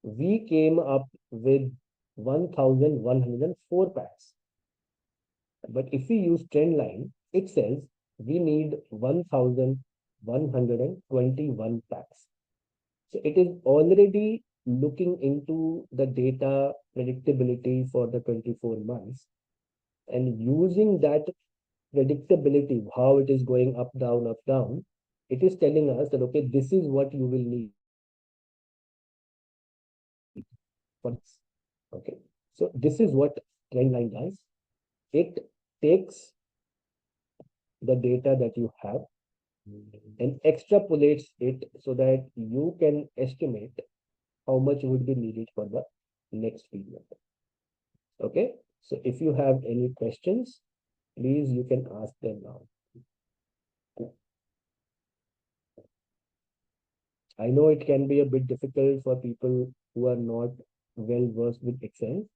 [SPEAKER 1] we came up with 1104 packs. But if we use trend line, it says we need 1121 packs. So it is already looking into the data predictability for the 24 months and using that predictability, how it is going up, down, it is telling us that, okay, this is what you will need. Okay, so this is what trend line does. It takes the data that you have and extrapolates it so that you can estimate how much would be needed for the next period. Okay, so if you have any questions, please you can ask them now. I know it can be a bit difficult for people who are not well versed with Excel,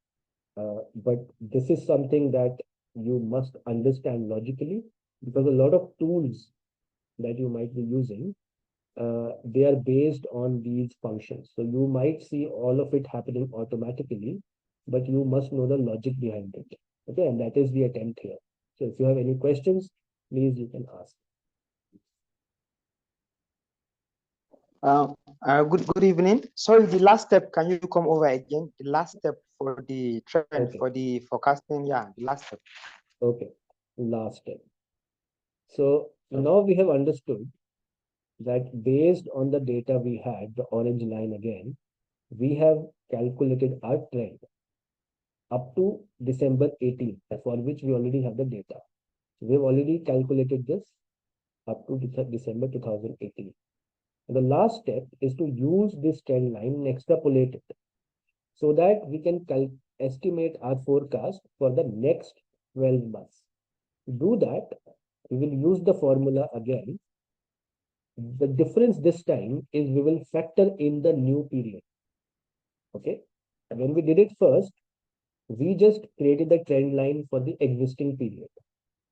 [SPEAKER 1] but this is something that you must understand logically, because a lot of tools that you might be using, they are based on these functions. So you might see all of it happening automatically, but you must know the logic behind it. Okay, and that is the attempt here. So if you have any questions, please you can ask.
[SPEAKER 8] Good evening. Sorry, the last step, can you come over again? The last step for the trend,
[SPEAKER 1] Okay.
[SPEAKER 8] for the forecasting, yeah, the last step.
[SPEAKER 1] Okay, last step. So now we have understood that based on the data we had, the orange line again, we have calculated our trend up to December 18th, for which we already have the data. So we have already calculated this up to December 2018. The last step is to use this trend line and extrapolate it so that we can estimate our forecast for the next 12 months. To do that, we will use the formula again. The difference this time is we will factor in the new period. Okay. When we did it first, we just created the trend line for the existing period,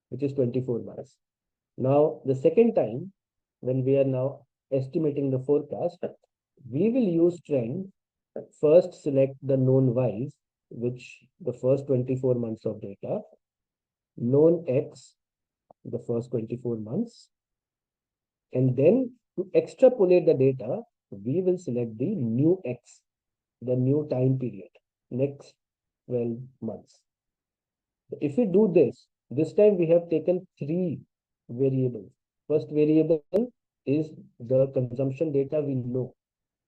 [SPEAKER 1] which is 24 months. Now, the second time, when we are now estimating the forecast, we will use trend. First, select the known Y's, which the first 24 months of data, known X, the first 24 months, and then to extrapolate the data, we will select the new X, the new time period, next 12 months. If we do this time we have taken 3 variables. First variable is the consumption data we know.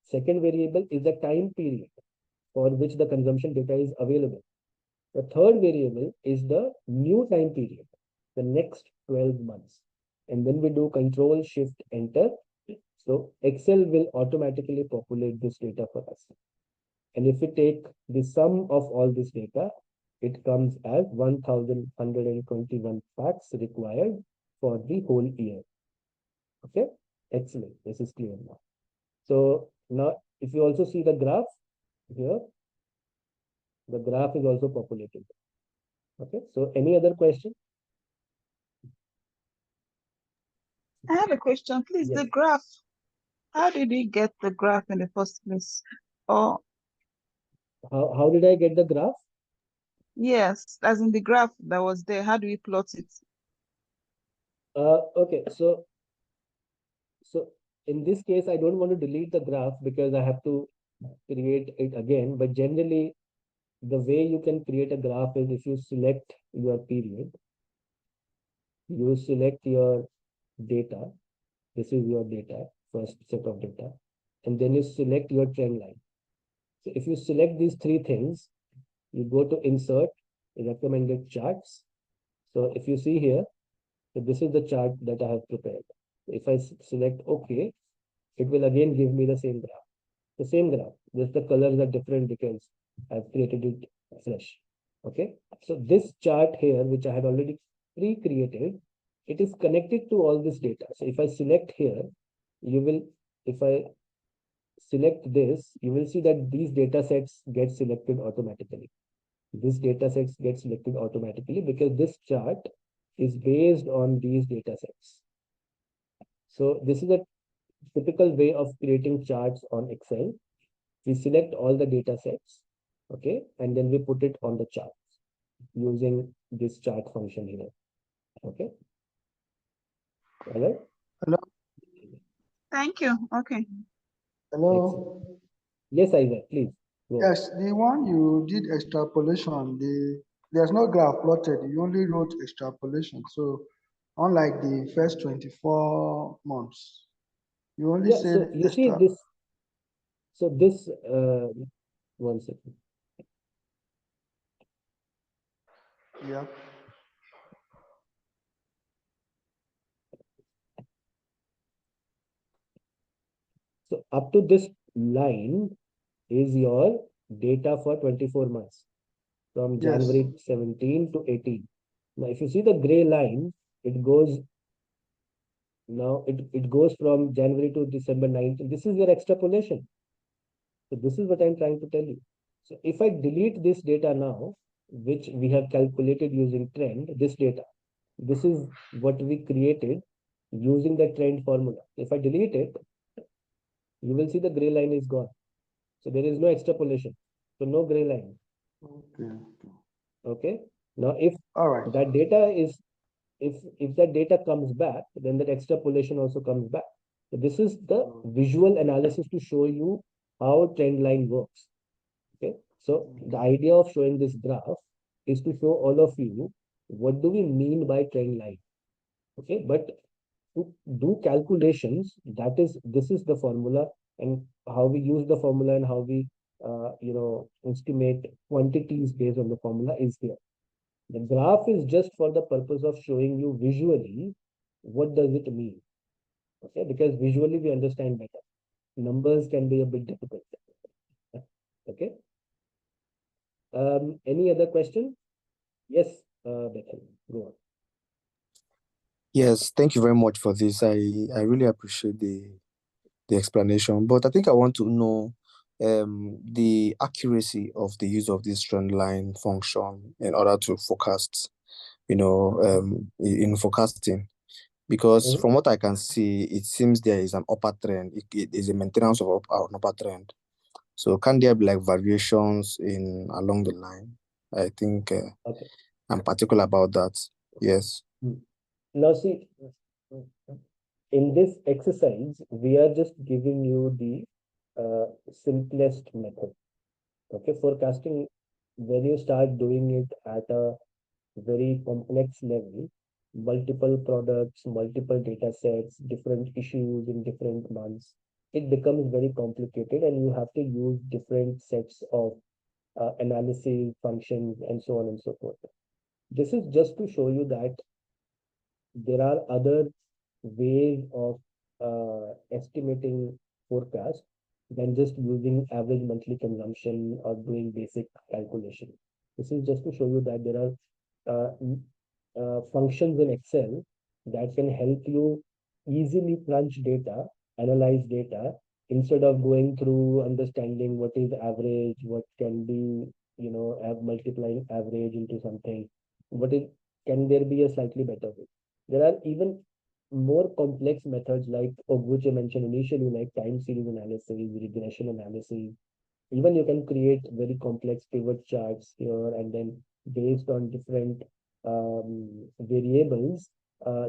[SPEAKER 1] Second variable is the time period for which the consumption data is available. The third variable is the new time period, the next 12 months. And then we do Control Shift Enter. So Excel will automatically populate this data for us. And if we take the sum of all this data, it comes as 1121 facts required for the whole year. Okay, excellent. This is clear now. So now if you also see the graph here, the graph is also populated. Okay, so any other question?
[SPEAKER 4] I have a question, please.
[SPEAKER 1] Yes.
[SPEAKER 4] The graph, how did we get the graph in the first place? Or
[SPEAKER 1] How did I get the graph?
[SPEAKER 4] yes, as in the graph that was there, how do we plot it?
[SPEAKER 1] Okay, so in this case, I don't want to delete the graph because I have to create it again, but generally the way you can create a graph is if you select your period, you select your data. This is your data, first set of data, and then you select your trend line. So if you select these three things, you go to insert recommended charts. So if you see here, so this is the chart that I have prepared. If I select OK, it will again give me the same graph. The same graph, just the colors are different because I've created it fresh. Okay, so this chart here, which I had already pre-created, it is connected to all this data. So if I select here, you will, if I select this, you will see that these data sets get selected automatically. This data sets get selected automatically because this chart is based on these data sets. So this is a typical way of creating charts on Excel. We select all the data sets, okay, and then we put it on the chart using this chart function here. Okay. All right.
[SPEAKER 5] Hello.
[SPEAKER 4] Thank you. Okay.
[SPEAKER 5] Hello.
[SPEAKER 1] Excellent. Yes, Isaac, please. Go on.
[SPEAKER 5] Yes, the one you did extrapolation, there's no graph plotted. You only wrote extrapolation. So unlike the first 24 months, you only
[SPEAKER 1] Yeah, so
[SPEAKER 5] said
[SPEAKER 1] you see
[SPEAKER 5] extra.
[SPEAKER 1] this, so this, one second.
[SPEAKER 5] Yeah.
[SPEAKER 1] So up to this line is your data for 24 months from
[SPEAKER 5] Yes.
[SPEAKER 1] January 17 to 18. Now, if you see the gray line, it goes now it goes from January to December 19. This is your extrapolation. So this is what I'm trying to tell you. So if I delete this data now, which we have calculated using trend, this data, this is what we created using the trend formula. If I delete it, you will see the gray line is gone. So there is no extrapolation. So no gray line.
[SPEAKER 5] Okay.
[SPEAKER 1] Okay. Now if
[SPEAKER 5] All right.
[SPEAKER 1] that data is if that data comes back, then that extrapolation also comes back. So this is the visual analysis to show you how trend line works. Okay. So the idea of showing this graph is to show all of you what do we mean by trend line. Okay. But to do calculations, this is the formula, and how we use the formula and how we estimate quantities based on the formula is here. The graph is just for the purpose of showing you visually what does it mean. Okay, because visually we understand better. Numbers can be a bit difficult. Okay. Any other question? Yes, Bethel, go on.
[SPEAKER 2] Yes, thank you very much for this. I really appreciate the explanation, but I think I want to know the accuracy of the use of this trend line function in order to forecast, in forecasting. Because from what I can see, it seems there is an upper trend. It is a maintenance of an upper trend. So can there be like variations in along the line? I think
[SPEAKER 1] Okay.
[SPEAKER 2] I'm particular about that. Yes.
[SPEAKER 1] Now see, in this exercise, we are just giving you the simplest method. Okay, forecasting, when you start doing it at a very complex level, multiple products, multiple data sets, different issues in different months, it becomes very complicated and you have to use different sets of analysis functions and so on and so forth. This is just to show you that there are other ways of estimating forecast than just using average monthly consumption or doing basic calculation. This is just to show you that there are functions in Excel that can help you easily crunch data, analyze data, instead of going through understanding what is average, what can be, multiplying average into something. Can there be a slightly better way? There are even more complex methods like which I mentioned initially, like time series analysis, regression analysis. Even you can create very complex pivot charts here, and then based on different variables,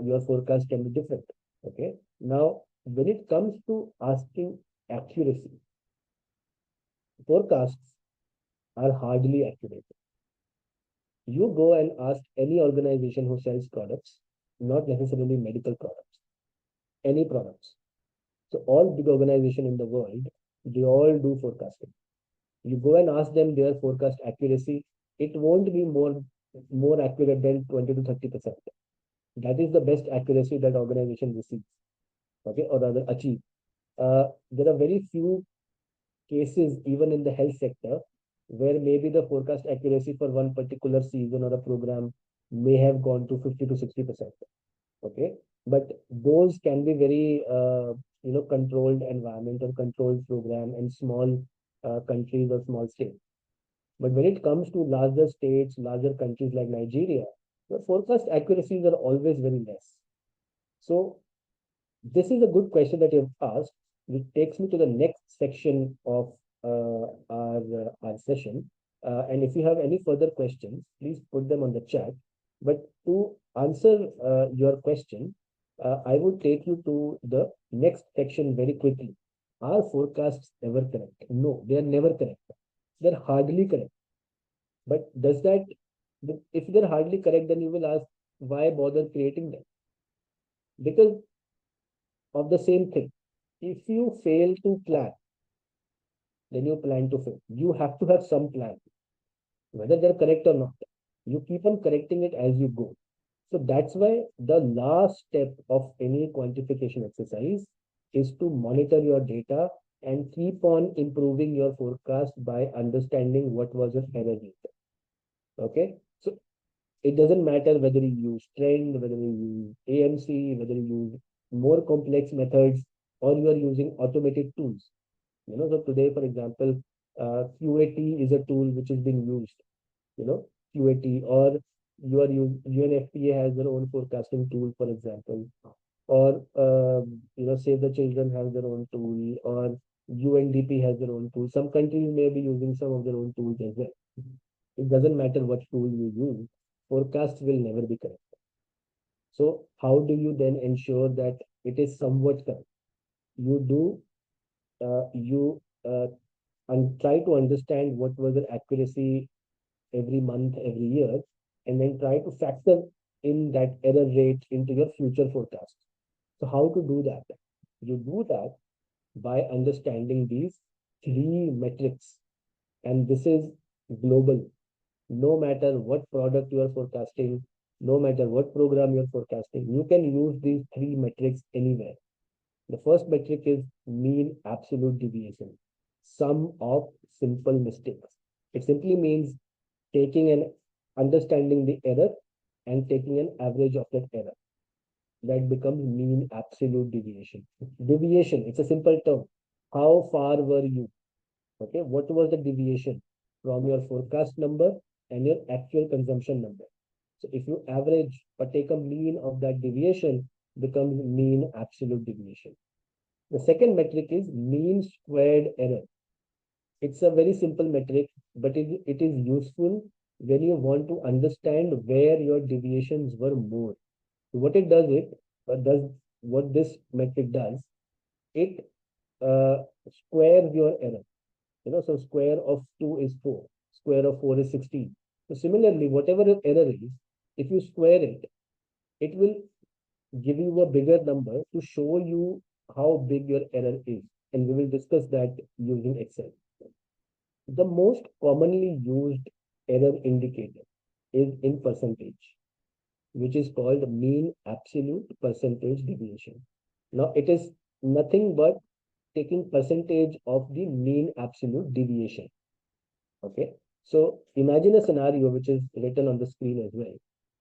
[SPEAKER 1] your forecast can be different. Okay. Now, when it comes to asking accuracy, forecasts are hardly accurate. You go and ask any organization who sells products, not necessarily medical products, any products. So all big organizations in the world, they all do forecasting. You go and ask them their forecast accuracy, it won't be more accurate than 20 to 30%. That is the best accuracy that organization receives, okay, or rather achieve. There are very few cases, even in the health sector, where maybe the forecast accuracy for one particular season or a program may have gone to 50 to 60%. Okay, but those can be very controlled environment or controlled program and small countries or small states. But when it comes to larger states, larger countries like Nigeria, the forecast accuracies are always very less. So this is a good question that you've asked, which takes me to the next section of our session. And if you have any further questions, please put them on the chat. But to answer your question, I would take you to the next section very quickly. Are forecasts ever correct? No, they are never correct. They're hardly correct. But does that, if they're hardly correct, then you will ask, why bother creating them? Because of the same thing. If you fail to plan, then you plan to fail. You have to have some plan, whether they're correct or not. You keep on correcting it as you go. So that's why the last step of any quantification exercise is to monitor your data and keep on improving your forecast by understanding what was your error rate. Okay, so it doesn't matter whether you use trend, whether you use AMC, whether you use more complex methods, or you are using automated tools. So today, for example, QAT is a tool which is being used, QAT, or UNFPA has their own forecasting tool, for example, or Save the Children has their own tool, or UNDP has their own tool. Some countries may be using some of their own tools as well. It doesn't matter what tool you use, forecasts will never be correct. So how do you then ensure that it is somewhat correct? You and try to understand what was the accuracy every month, every year, and then try to factor in that error rate into your future forecast. So how to do that? You do that by understanding these three metrics, and this is global. No matter what product you are forecasting, no matter what program you're forecasting, you can use these three metrics anywhere. The first metric is mean absolute deviation, sum of simple mistakes. It simply means taking an understanding the error and taking an average of that error. That becomes mean absolute deviation. Deviation, it's a simple term. How far were you? Okay, what was the deviation from your forecast number and your actual consumption number? So if you average or take a mean of that deviation, becomes mean absolute deviation. The second metric is mean squared error. It's a very simple metric, but it is useful when you want to understand where your deviations were more. So what it does, what this metric does, it squares your error. So square of 2 is 4, square of 4 is 16. So similarly, whatever your error is, if you square it, it will give you a bigger number to show you how big your error is. And we will discuss that using Excel. The most commonly used error indicator is in percentage, which is called mean absolute percentage deviation. Now it is nothing but taking percentage of the mean absolute deviation. Okay, so imagine a scenario which is written on the screen as well.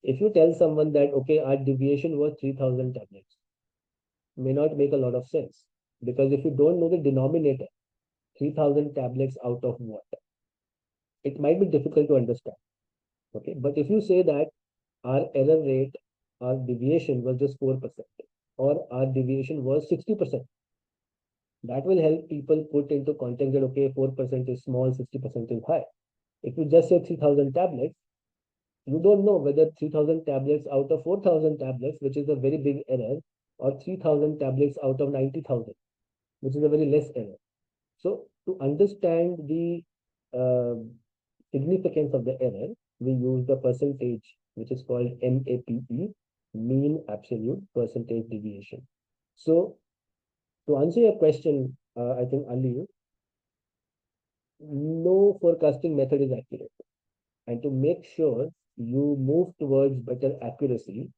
[SPEAKER 1] If you tell someone that, okay, our deviation was 3000 tablets, may not make a lot of sense, because if you don't know the denominator, 3000 tablets out of what, it might be difficult to understand. Okay, but if you say that our error rate, our deviation was just 4%, or our deviation was 60%, that will help people put into context that, okay, 4% is small, 60% is high. If you just say 3000 tablets, you don't know whether 3000 tablets out of 4000 tablets, which is a very big error, or 3000 tablets out of 90,000, which is a very less error. So To understand the significance of the error, we use the percentage, which is called MAPE, mean absolute percentage deviation. So to answer your question, I think Ali, no forecasting method is accurate. And to make sure you move towards better accuracy,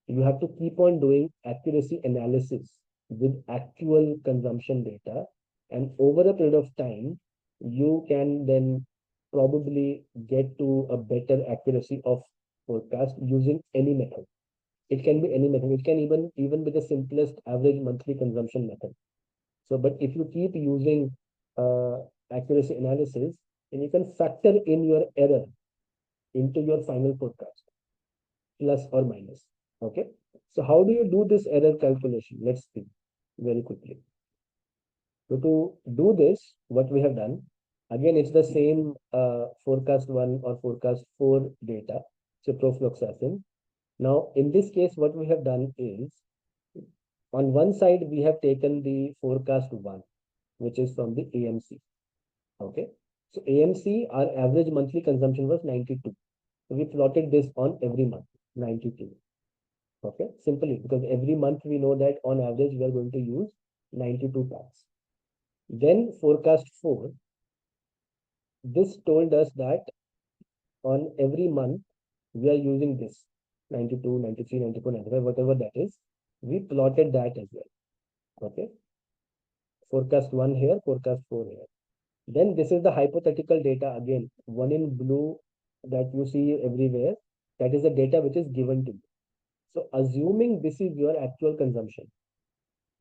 [SPEAKER 1] you have to keep on doing accuracy analysis with actual consumption data. And over a period of time, you can then probably get to a better accuracy of forecast using any method. It can be any method. It can even be the simplest average monthly consumption method. So, but if you keep using accuracy analysis, then you can factor in your error into your final forecast, plus or minus. Okay. So how do you do this error calculation? Let's see very quickly. So to do this, what we have done, again, it's the same forecast 1 or forecast 4 data, ciprofloxacin. Now, in this case, what we have done is, on one side, we have taken the forecast 1, which is from the AMC. Okay. So AMC, our average monthly consumption was 92. So we plotted this on every month, 92. Okay, simply because every month we know that on average we are going to use 92 packs. Then forecast 4, this told us that on every month we are using this 92, 93, 94, 95, whatever that is. We plotted that as well. Okay, forecast 1 here, forecast 4 here. Then this is the hypothetical data again, one in blue that you see everywhere. That is the data which is given to you. So assuming this is your actual consumption.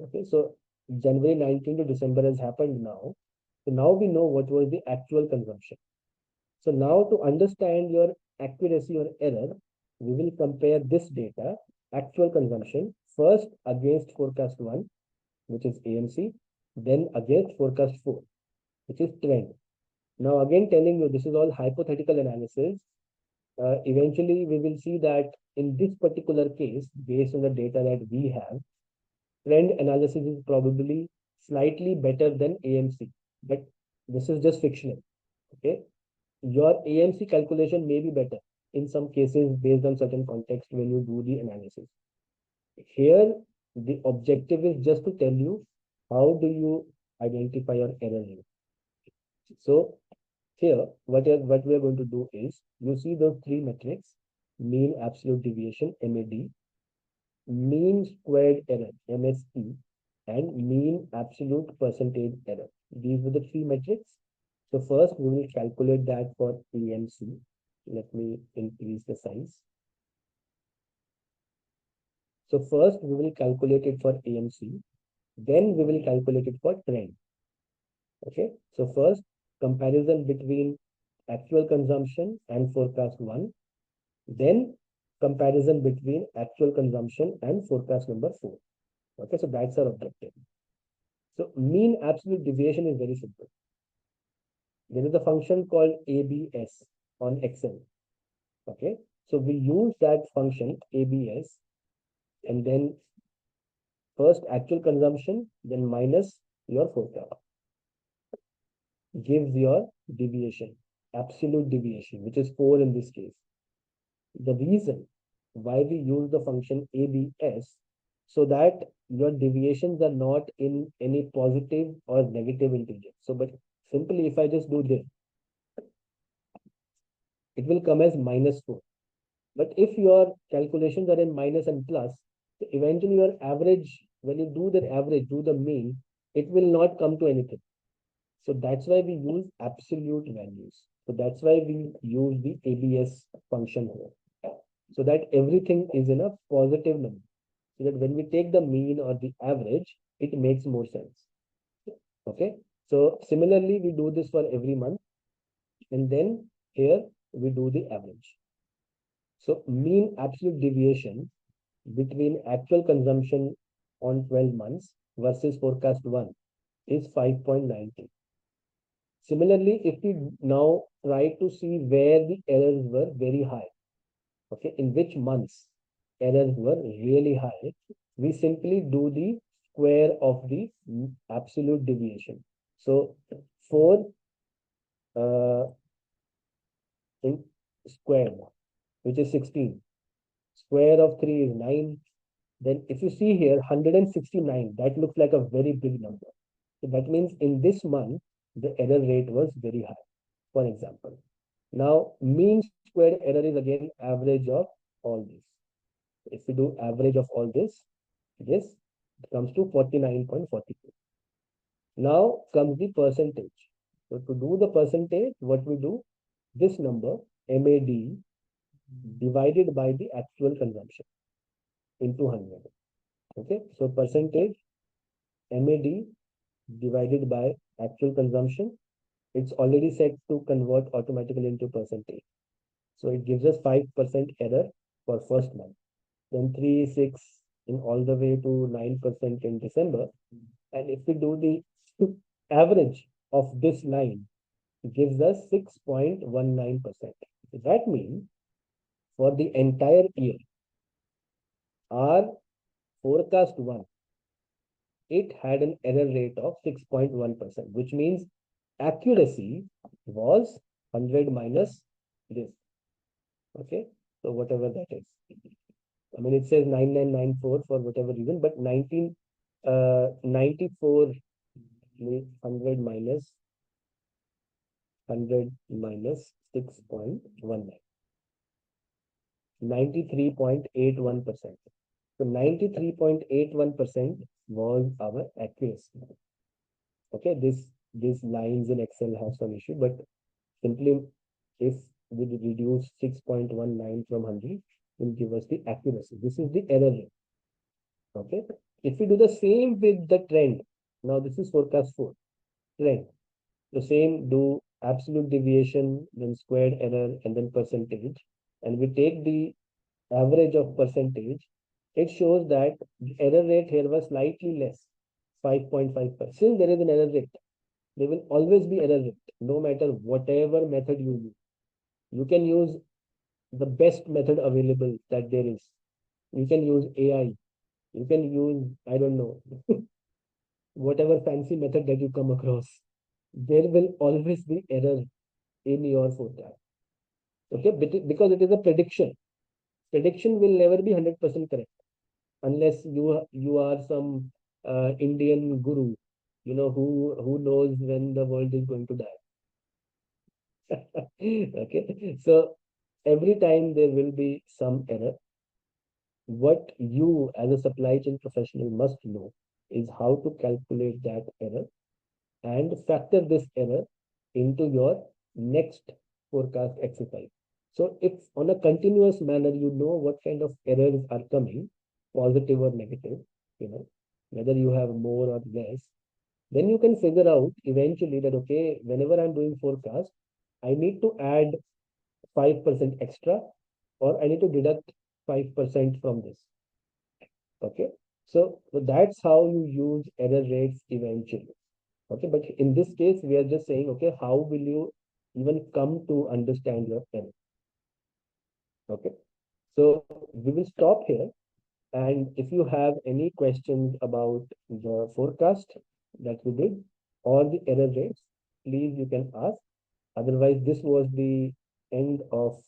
[SPEAKER 1] Okay, so January 19 to December has happened now. So now we know what was the actual consumption. So now to understand your accuracy or error, we will compare this data, actual consumption, first against forecast 1, which is AMC, then against forecast 4, which is trend. Now again telling you this is all hypothetical analysis. Eventually we will see that in this particular case, based on the data that we have, trend analysis is probably slightly better than AMC, but this is just fictional. Okay, your AMC calculation may be better in some cases based on certain context when you do the analysis. Here, the objective is just to tell you how do you identify your error rate. So here, what we are going to do is, you see those three metrics: mean absolute deviation, MAD, mean squared error, MSE, and mean absolute percentage error. These were the three metrics. So first we will calculate that for AMC. Let me increase the size. So first we will calculate it for AMC, then we will calculate it for trend. Okay, so first comparison between actual consumption and forecast 1, then comparison between actual consumption and forecast number 4. Okay, so that's our objective. So mean absolute deviation is very simple. There is a function called ABS on Excel. Okay, so we use that function ABS, and then first actual consumption, then minus your forecast, gives your deviation, absolute deviation, which is 4 in this case. The reason why we use the function ABS, so that your deviations are not in any positive or negative integer. So, but simply if I just do this, it will come as -4. But if your calculations are in minus and plus, eventually your average, when you do the average, do the mean, it will not come to anything. So that's why we use absolute values. So that's why we use the ABS function here, so that everything is in a positive number. So that when we take the mean or the average, it makes more sense. Okay. So similarly, we do this for every month. And then here we do the average. So mean absolute deviation between actual consumption on 12 months versus forecast 1 is 5.90. Similarly, if we now try to see where the errors were very high, okay, in which months errors were really high, we simply do the square of the absolute deviation. So 4 in squared, which is 16. Square of 3 is 9. Then if you see here, 169, that looks like a very big number. So that means in this month, the error rate was very high, for example. Now, mean squared error is again average of all this. If we do average of all this comes to 49.42. Now comes the percentage. So to do the percentage, what we do, this number, MAD, divided by the actual consumption into 100. Okay, so percentage MAD divided by actual consumption, it's already set to convert automatically into percentage. So it gives us 5% error for first month, then 3, 6 in all the way to 9% in December. And if we do the average of this line, it gives us 6.19%. So that means for the entire year, our forecast one, it had an error rate of 6.1%, which means accuracy was 100 minus this. Okay, so whatever that is. I mean, it says 9994 for whatever reason, but 94 100 minus 6.19. 93.81%. So 93.81% was our accuracy. Okay, these lines in Excel have some issue, but simply if we reduce 6.19 from 100, will give us the accuracy. This is the error rate. Okay, if we do the same with the trend, now this is forecast 4 trend. The same, do absolute deviation, then squared error, and then percentage, and we take the average of percentage, it shows that the error rate here was slightly less, 5.5%. Since there is an error rate, there will always be error rate, no matter whatever method you use. You can use the best method available that there is. You can use AI. You can use, I don't know, whatever fancy method that you come across. There will always be error in your forecast. Okay, because it is a prediction. Prediction will never be 100% correct unless you are some Indian guru, who knows when the world is going to die. Okay, so every time there will be some error. What you as a supply chain professional must know is how to calculate that error and factor this error into your next forecast exercise. So if on a continuous manner, you know what kind of errors are coming, positive or negative, whether you have more or less, then you can figure out eventually that, okay, whenever I'm doing forecast, I need to add 5% extra, or I need to deduct 5% from this. Okay, so that's how you use error rates eventually. Okay, but in this case, we are just saying, okay, how will you even come to understand your error? Okay, so we will stop here. And if you have any questions about the forecast that we did or the error rates, please you can ask. Otherwise, this was the end of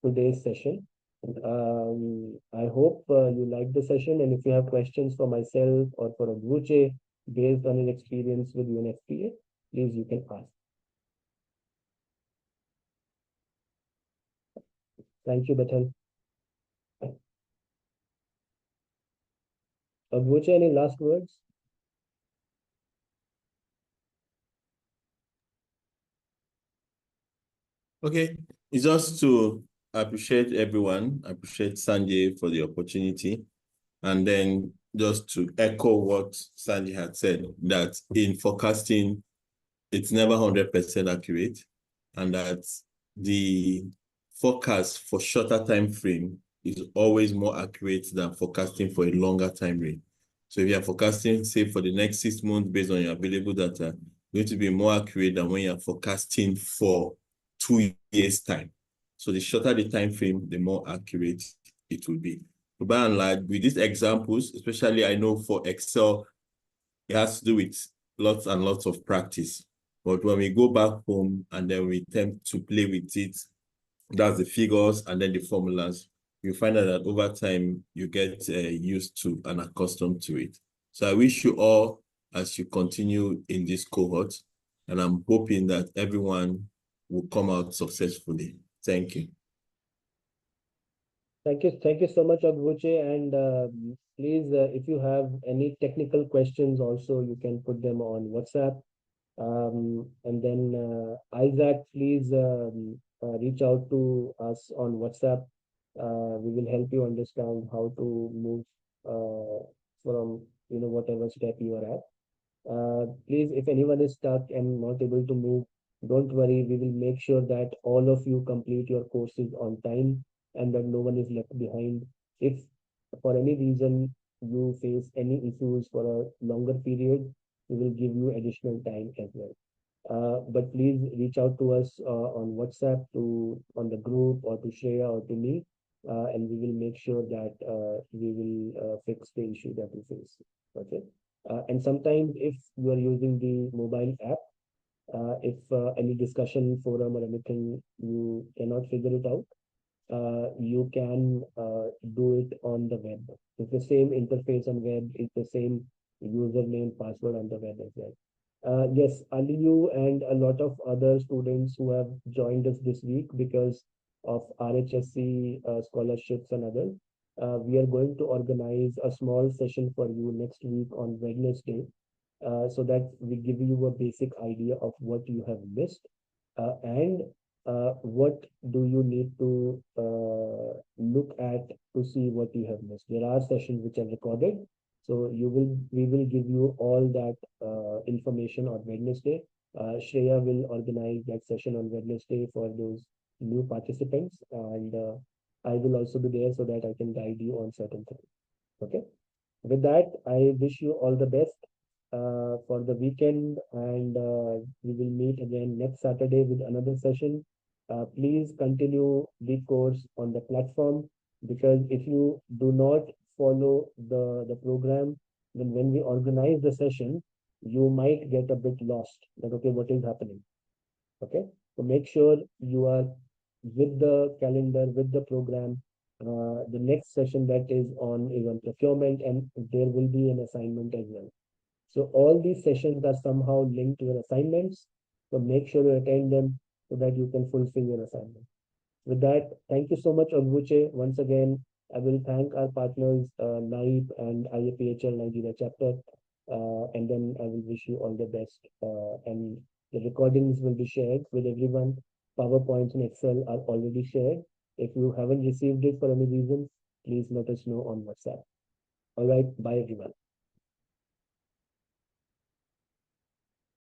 [SPEAKER 1] today's session. I hope you liked the session, and if you have questions for myself or for Ogbuche based on his experience with UNFPA, please you can ask. Thank you, Bethel. Ogbuche, any last words?
[SPEAKER 3] Okay, it's just to appreciate everyone, appreciate Sanjay for the opportunity, and then just to echo what Sanjay had said, that in forecasting, it's never 100% accurate, and that the forecast for shorter time frame is always more accurate than forecasting for a longer time frame. So if you are forecasting, say, for the next 6 months based on your available data, it's going to be more accurate than when you're forecasting for 2 years' time. So the shorter the time frame, the more accurate it will be. But by and large, with these examples, especially I know for Excel, it has to do with lots and lots of practice. But when we go back home and then we attempt to play with it, that's the figures and then the formulas, you find out that over time you get used to and accustomed to it. So I wish you all, as you continue in this cohort, and I'm hoping that everyone will come out successfully. Thank you.
[SPEAKER 1] Thank you so much, Ogbuche. And please, if you have any technical questions, also you can put them on WhatsApp. And then Isaac, please reach out to us on WhatsApp. We will help you understand how to move from whatever step you are at. Please, if anyone is stuck and not able to move, don't worry. We will make sure that all of you complete your courses on time and that no one is left behind. If for any reason you face any issues for a longer period, we will give you additional time as well. But please reach out to us on WhatsApp, on the group, or to Shreya or to me, and we will make sure that we will fix the issue that you face. Okay. And sometimes if you are using the mobile app, if any discussion forum or anything you cannot figure it out, you can do it on the web. It's the same interface on web. It's the same username, password on the web as well. Yes, Aliyu and a lot of other students who have joined us this week because of RHSC scholarships and others. We are going to organize a small session for you next week on Wednesday, so that we give you a basic idea of what you have missed and what do you need to look at to see what you have missed. There are sessions which are recorded, so we will give you all that information on Wednesday. Shreya will organize that session on Wednesday for those new participants, and I will also be there so that I can guide you on certain things. Okay. With that, I wish you all the best for the weekend, and we will meet again next Saturday with another session. Please continue the course on the platform, because if you do not follow the program, then when we organize the session, you might get a bit lost that, okay, what is happening? Okay. So make sure you are with the calendar, with the program. The next session that is on procurement, and there will be an assignment as well. So all these sessions are somehow linked to your assignments. So make sure you attend them so that you can fulfill your assignment. With that, thank you so much, Ogbuche. Once again, I will thank our partners, NAIP and IAPHL Nigeria chapter. And then I will wish you all the best. And the recordings will be shared with everyone. PowerPoints and Excel are already shared. If you haven't received it for any reason, please let us know on WhatsApp. All right, bye everyone.